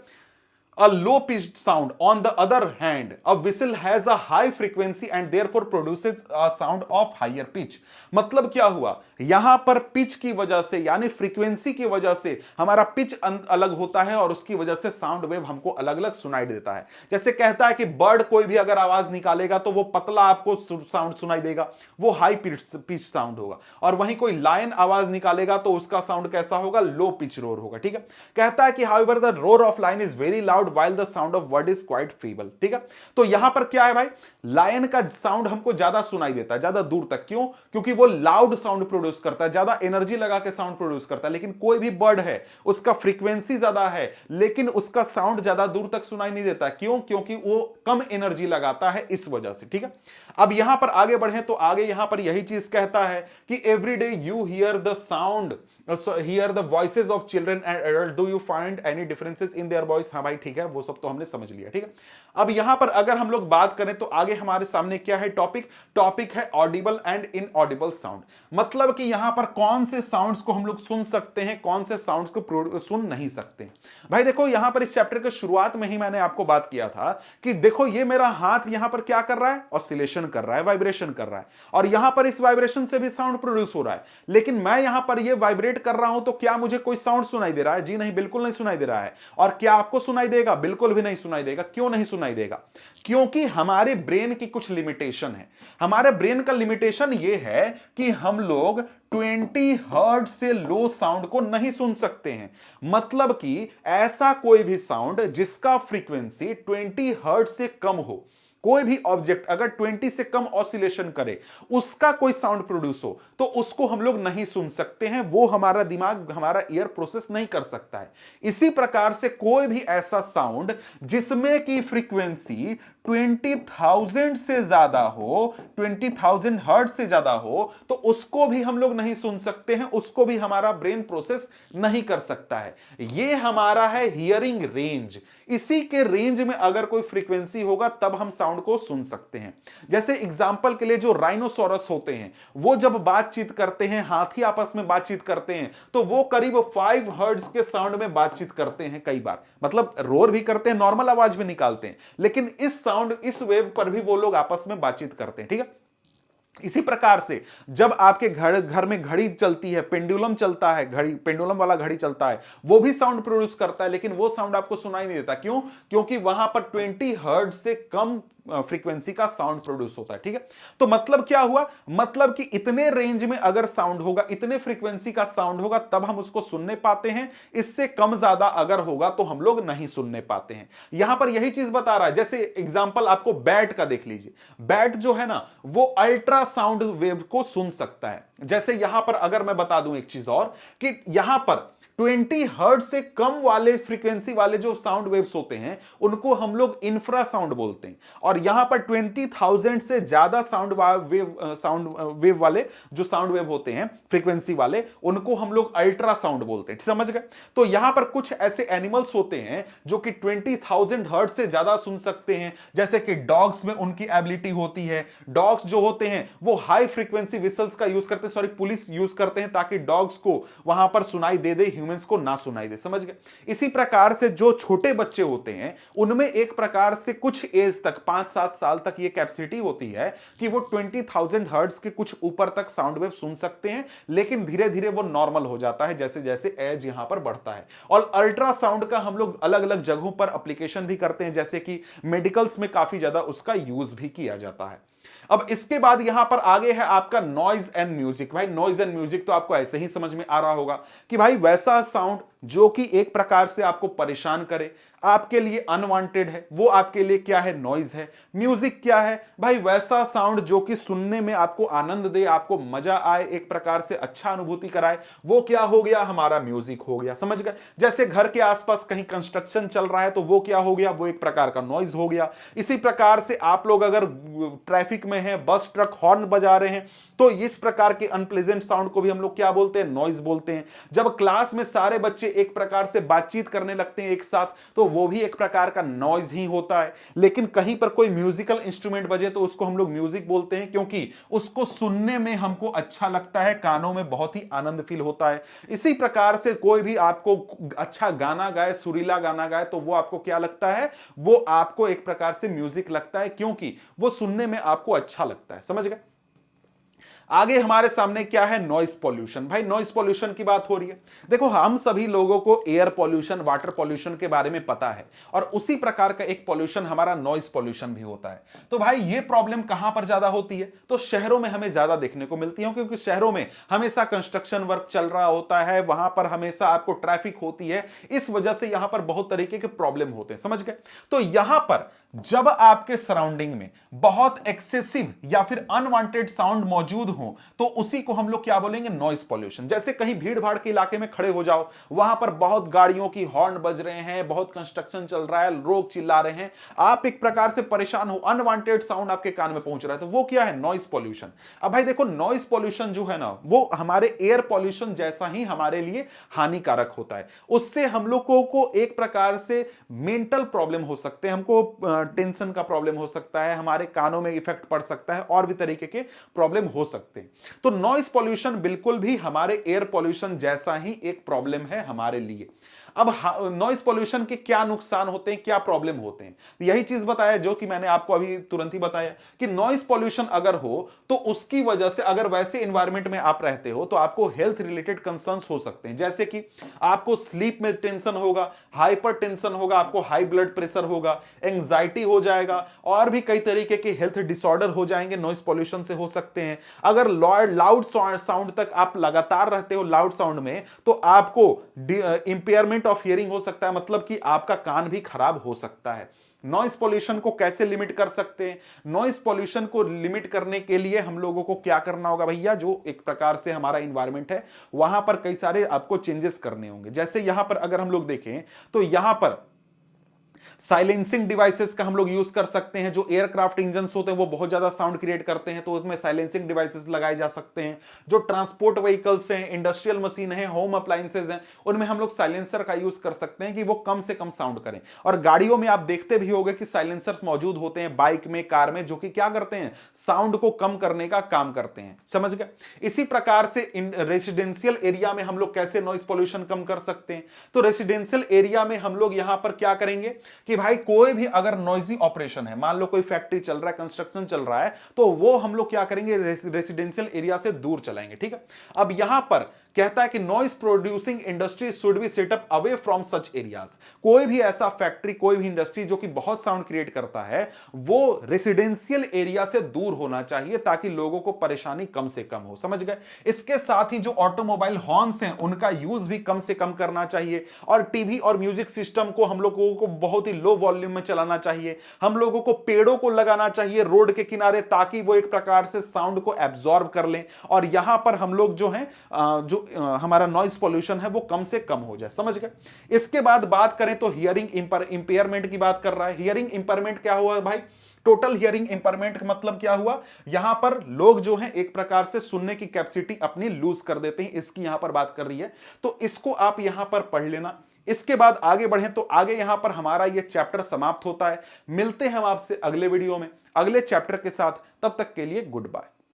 A low pitched sound, on the other hand, a whistle has a high frequency and therefore produces a sound of higher pitch. मतलब क्या हुआ, यहां पर pitch की वजह से यानी फ्रीक्वेंसी की वजह से हमारा पिच अलग होता है और उसकी वजह से साउंड वेव हमको अलग अलग सुनाई देता है। जैसे कहता है कि बर्ड कोई भी अगर आवाज निकालेगा तो वो पतला आपको साउंड सुनाई देगा, वो हाई पिच साउंड होगा, और वहीं कोई लायन आवाज निकालेगा तो उसका साउंड कैसा होगा, लो पिच रोर होगा, ठीक है। कहता है कि however the roar of lion is very loud while the sound of bird is quite feeble, ठीक है। तो यहां पर क्या है भाई, लायन का साउंड हमको ज्यादा सुनाई देता है, ज्यादा दूर तक, क्यों, क्योंकि वो लाउड साउंड प्रोड्यूस करता है, ज्यादा एनर्जी लगा के साउंड प्रोड्यूस करता है। लेकिन कोई भी बर्ड है उसका फ्रीक्वेंसी ज्यादा है लेकिन उसका साउंड ज्यादा दूर तक सुनाई नहीं देता, क्यों, क्योंकि वो कम एनर्जी लगाता है, इस वजह से, ठीक है। अब यहां पर आगे बढ़े तो आगे यहां पर यही चीज कहता है कि every day you here the sound, here the voices of children and adult, do you find any differences in their voice. हाँ भाई ठीक है, वो सब तो हमने समझ लिया, ठीक है। अब यहां पर अगर हम लोग बात करें तो आगे हमारे सामने क्या है, टॉपिक है ऑडिबल एंड इनऑडिबल साउंड। मतलब कि यहां पर कौन से साउंड्स को हम लोग सुन सकते हैं, कौन से साउंड्स को सुन नहीं सकते। भाई देखो, यहां पर इस चैप्टर के शुरुआत में ही मैंने आपको बात किया था कि देखो ये मेरा हाथ यहां पर क्या कर रहा है, ऑसिलेशन कर रहा है, वाइब्रेशन कर रहा है, और यहां पर इस वाइब्रेशन से भी साउंड प्रोड्यूस हो रहा है। लेकिन मैं यहां पर ये वाइब्रेट कर रहा हूं तो क्या मुझे कोई साउंड सुनाई दे रहा है? जी नहीं, बिल्कुल नहीं सुनाई दे रहा है। और क्या आपको सुनाई देगा? बिल्कुल भी नहीं सुनाई देगा। क्यों नहीं सुनाई देगा? क्योंकि हमारे ब्रेन की कुछ लिमिटेशन है। हमारे ब्रेन का लिमिटेशन यह है कि हम लोग 20 हर्ट्ज से लो साउंड को नहीं सुन सकते हैं। मतलब कि ऐसा कोई भी साउंड जिसका फ्रीक्वेंसी 20 हर्ट्ज से कम हो, कोई भी ऑब्जेक्ट अगर 20 से कम ऑसिलेशन करे, उसका कोई साउंड प्रोड्यूस हो, तो उसको हम लोग नहीं सुन सकते हैं। वो हमारा दिमाग, हमारा ईयर प्रोसेस नहीं कर सकता है। इसी प्रकार से कोई भी ऐसा साउंड जिसमें की फ्रीक्वेंसी 20,000 से ज्यादा हो, 20,000 हर्ट्ज से ज्यादा हो, तो उसको भी हम लोग नहीं सुन सकते हैं, उसको भी हमारा ब्रेन प्रोसेस नहीं कर सकता है। ये हमारा है हियरिंग रेंज। इसी के रेंज में अगर कोई फ्रीक्वेंसी होगा तब हम साउंड को सुन सकते हैं। जैसे एग्जांपल के लिए जो राइनोसोरस होते हैं, वो जब बातचीत करते हैं, हाथी आपस में बातचीत करते हैं, तो वो करीब 5 हर्ट्ज के साउंड में बातचीत करते हैं। कई बार मतलब रोर भी करते हैं, नॉर्मल आवाज भी निकालते हैं, लेकिन इस साउंड, इस वेव पर भी वो लोग आपस में बातचीत करते हैं, ठीक है। इसी प्रकार से जब आपके घर में घड़ी चलती है, पेंडुलम चलता है, घड़ी, पेंडुलम वाला घड़ी चलता है, वो भी साउंड प्रोड्यूस करता है, लेकिन वो साउंड आपको सुनाई नहीं देता। क्यों? क्योंकि वहां पर 20 हर्ट्ज से कम फ्रीक्वेंसी का साउंड प्रोड्यूस होता है, ठीक है। तो मतलब क्या हुआ, मतलब कि इतने रेंज में अगर साउंड होगा, इतने फ्रीक्वेंसी का साउंड होगा तब हम उसको सुनने पाते हैं। इससे कम ज्यादा अगर होगा तो हम लोग नहीं सुनने पाते हैं। यहां पर यही चीज बता रहा है। जैसे एग्जांपल आपको बैट का देख लीजिए। बैट जो है ना, वो अल्ट्रा साउंड वेव को सुन सकता है। जैसे यहां पर अगर मैं बता दूं एक चीज और, कि यहां पर 20 हर्ट्ज से कम वाले फ्रीक्वेंसी वाले जो साउंड वेव्स होते हैं उनको हम लोग इंफ्रा साउंड बोलते हैं, और यहां पर 20,000 से ज्यादा साउंड वेव वाले जो साउंड वेव होते हैं फ्रीक्वेंसी वाले, उनको हम लोग अल्ट्रा साउंड बोलते हैं। समझ गए? तो यहां पर कुछ ऐसे एनिमल्स होते हैं जो कि 20,000 हर्ट्ज से ज्यादा सुन सकते हैं। जैसे कि डॉग्स में उनकी एबिलिटी होती है। डॉग्स जो होते हैं वो हाई फ्रीक्वेंसी विसल्स का यूज करते हैं, सॉरी पुलिस यूज करते हैं, ताकि डॉग्स को वहां पर सुनाई दे ह्यूमन परफॉर्मेंस को ना सुनाई दे। समझ गए? इसी प्रकार से जो छोटे बच्चे होते हैं उनमें एक प्रकार से कुछ एज तक 5-7 साल तक ये कैपेसिटी होती है कि वो 20,000 हर्ट्ज के कुछ ऊपर तक साउंड वेव सुन सकते हैं, लेकिन धीरे धीरे वो नॉर्मल हो जाता है जैसे जैसे एज यहां पर बढ़ता है। और अल्ट्रासाउंड का हम लोग अलग अलग जगहों पर एप्लीकेशन भी करते हैं, जैसे कि मेडिकल्स में काफी ज्यादा उसका यूज भी किया जाता है। अब इसके बाद यहां पर आगे है आपका नॉइज एंड म्यूजिक। भाई नॉइज एंड म्यूजिक तो आपको ऐसे ही समझ में आ रहा होगा कि भाई वैसा साउंड जो कि एक प्रकार से आपको परेशान करे, आपके लिए अनवांटेड है, वो आपके लिए क्या है? नॉइज है। म्यूजिक क्या है? भाई वैसा साउंड जो कि सुनने में आपको आनंद दे, आपको मजा आए, एक प्रकार से अच्छा अनुभूति कराए, वो क्या हो गया? हमारा म्यूजिक हो गया। समझ गए? जैसे घर के आसपास कहीं कंस्ट्रक्शन चल रहा है तो वो क्या हो गया? वो एक प्रकार का नॉइज हो गया। इसी प्रकार से आप लोग अगर ट्रैफिक में हैं, बस ट्रक हॉर्न बजा रहे हैं, तो इस प्रकार के अनप्लेजेंट साउंड को भी हम लोग क्या बोलते हैं? नॉइज बोलते हैं। जब क्लास में सारे बच्चे एक प्रकार से बातचीत करने लगते हैं एक साथ, तो वो भी एक प्रकार का नॉइज ही होता है। लेकिन कहीं पर कोई म्यूजिकल इंस्ट्रूमेंट बजे तो उसको हम लोग म्यूजिक बोलते हैं, क्योंकि उसको सुनने में हमको अच्छा लगता है, कानों में बहुत ही आनंद फील होता है। इसी प्रकार से कोई भी आपको अच्छा गाना गाए, सुरीला गाना गाए, तो वो आपको क्या लगता है? वो आपको एक प्रकार से म्यूजिक लगता है, क्योंकि वो सुनने में आपको अच्छा लगता है। समझ गए? आगे हमारे सामने क्या है? Noise pollution. भाई नॉइस पॉल्यूशन की बात हो रही है। देखो हम सभी लोगों को एयर पॉल्यूशन, वाटर पॉल्यूशन के बारे में पता है, और उसी प्रकार का एक पॉल्यूशन हमारा नॉइस पॉल्यूशन भी होता है। तो भाई ये प्रॉब्लम कहां पर ज्यादा होती है? तो शहरों में हमें ज्यादा देखने को मिलती है, क्योंकि शहरों में हमेशा कंस्ट्रक्शन वर्क चल रहा होता है, वहां पर हमेशा आपको ट्रैफिक होती है, इस वजह से यहां पर बहुत तरीके के प्रॉब्लम होते हैं। समझ गए? तो यहां पर जब आपके सराउंडिंग में बहुत एक्सेसिव या फिर अनवांटेड साउंड मौजूद हो, तो उसी को हम लोग क्या बोलेंगे? Noise pollution. जैसे कहीं भीड़ भाड़ के इलाके में खड़े हो जाओ, वहां पर बहुत गाड़ियों की हॉर्न बज रहे हैं, बहुत कंस्ट्रक्शन चल रहा है, लोग चिल्ला रहे हैं, आप एक प्रकार से परेशान हो, अनवांटेड साउंड आपके कान में पहुंच रहा है, तो वो क्या है? Noise pollution. अब भाई देखो नॉइस पॉल्यूशन जो है ना, वो हमारे एयर पॉल्यूशन जैसा ही हमारे लिए हानिकारक होता है। उससे हम लोगों को एक प्रकार से मेंटल प्रॉब्लम हो सकते हैं, हमको टेंशन का प्रॉब्लम हो सकता है, हमारे कानों में इफेक्ट पड़ सकता है, और भी तरीके के प्रॉब्लम हो सकते हैं। तो नॉइस पॉल्यूशन बिल्कुल भी हमारे एयर पॉल्यूशन जैसा ही एक प्रॉब्लम है हमारे लिए। अब नॉइस पॉल्यूशन के क्या नुकसान होते हैं, क्या प्रॉब्लम होते हैं? यही चीज बताया जो कि मैंने आपको अभी तुरंत ही बताया कि नॉइस पॉल्यूशन अगर हो तो उसकी वजह से, अगर वैसे एनवायरनमेंट में आप रहते हो, तो आपको हेल्थ रिलेटेड कंसर्न्स हो सकते हैं। जैसे कि आपको स्लीप में टेंशन होगा, हाइपर टेंशन होगा, आपको हाई ब्लड प्रेशर होगा, एंजाइटी हो जाएगा, और भी कई तरीके के हेल्थ डिसऑर्डर हो जाएंगे, नॉइस पॉल्यूशन से हो सकते हैं। अगर लाउड साउंड तक आप लगातार रहते हो, लाउड साउंड में, तो आपको इंपेयरमेंट ऑफ हियरिंग हो सकता है, मतलब कि आपका कान भी खराब हो सकता है। नॉइस पॉल्यूशन को कैसे लिमिट कर सकते हैं? नॉइस पॉल्यूशन को लिमिट करने के लिए हम लोगों को क्या करना होगा भैया? जो एक प्रकार से हमारा एनवायरनमेंट है, वहां पर कई सारे आपको चेंजेस करने होंगे। जैसे यहां पर अगर हम लोग देखें तो यहां पर साइलेंसिंग डिवाइसेस का हम लोग यूज कर सकते हैं। जो एयरक्राफ्ट इंजन्स होते हैं वो बहुत ज्यादा साउंड क्रिएट करते हैं, तो उसमें साइलेंसिंग डिवाइसेस लगाए जा सकते हैं। जो ट्रांसपोर्ट व्हीकल्स हैं, इंडस्ट्रियल मशीन है, होम अप्लायंसेज हैं, उनमें हम लोग साइलेंसर का यूज कर सकते हैं कि वो कम से कम साउंड करें। और गाड़ियों में आप देखते भी होंगे कि साइलेंसर्स मौजूद होते हैं, बाइक में, कार में, जो कि क्या करते हैं? साउंड को कम करने का काम करते हैं। समझ गए? इसी प्रकार से रेसिडेंशियल एरिया में हम लोग कैसे नॉइस पॉल्यूशन कम कर सकते हैं? तो रेसिडेंशियल एरिया में हम लोग यहां पर क्या करेंगे कि भाई कोई भी अगर नॉइजी ऑपरेशन है, मान लो कोई फैक्ट्री चल रहा है, कंस्ट्रक्शन चल रहा है, तो वो हम लोग क्या करेंगे? रेसिडेंशियल एरिया से दूर चलाएंगे। ठीक है? अब यहां पर कहता है कि noise producing industry should be set up away from such areas. कोई भी ऐसा फैक्ट्री, कोई भी इंडस्ट्री जो कि बहुत साउंड क्रिएट करता है, वो रेसिडेंशियल एरिया से दूर होना चाहिए, ताकि लोगों को परेशानी कम से कम हो। समझ गए? इसके साथ ही जो ऑटोमोबाइल हॉर्न्स हैं, उनका यूज भी कम से कम करना चाहिए, और टीवी और म्यूजिक सिस्टम को हम लोगों को बहुत ही लो वॉल्यूम में चलाना चाहिए। हम लोगों को पेड़ों को लगाना चाहिए रोड के किनारे, ताकि वो एक प्रकार से साउंड को एब्जॉर्ब कर लें, और यहां पर हम लोग जो है हमारा नॉइस पॉल्यूशन है वो कम से कम हो जाए। समझ गए? इसके बाद बात करें तो हियरिंग इंपेयरमेंट की बात कर रहा है। हियरिंग इंपेयरमेंट क्या हुआ भाई? टोटल हियरिंग इंपेयरमेंट का मतलब क्या हुआ? यहां पर लोग जो हैं एक प्रकार से सुनने की कैपेसिटी अपनी लूज कर देते हैं, इसकी यहां पर बात कर रही है। तो इसको आप यहां पर पढ़ लेना। इसके बाद आगे बढ़ें तो आगे यहां पर हमारा यह चैप्टर समाप्त होता है। मिलते हैं हम आपसे अगले वीडियो में अगले चैप्टर के साथ। तब तक के लिए गुड बाय।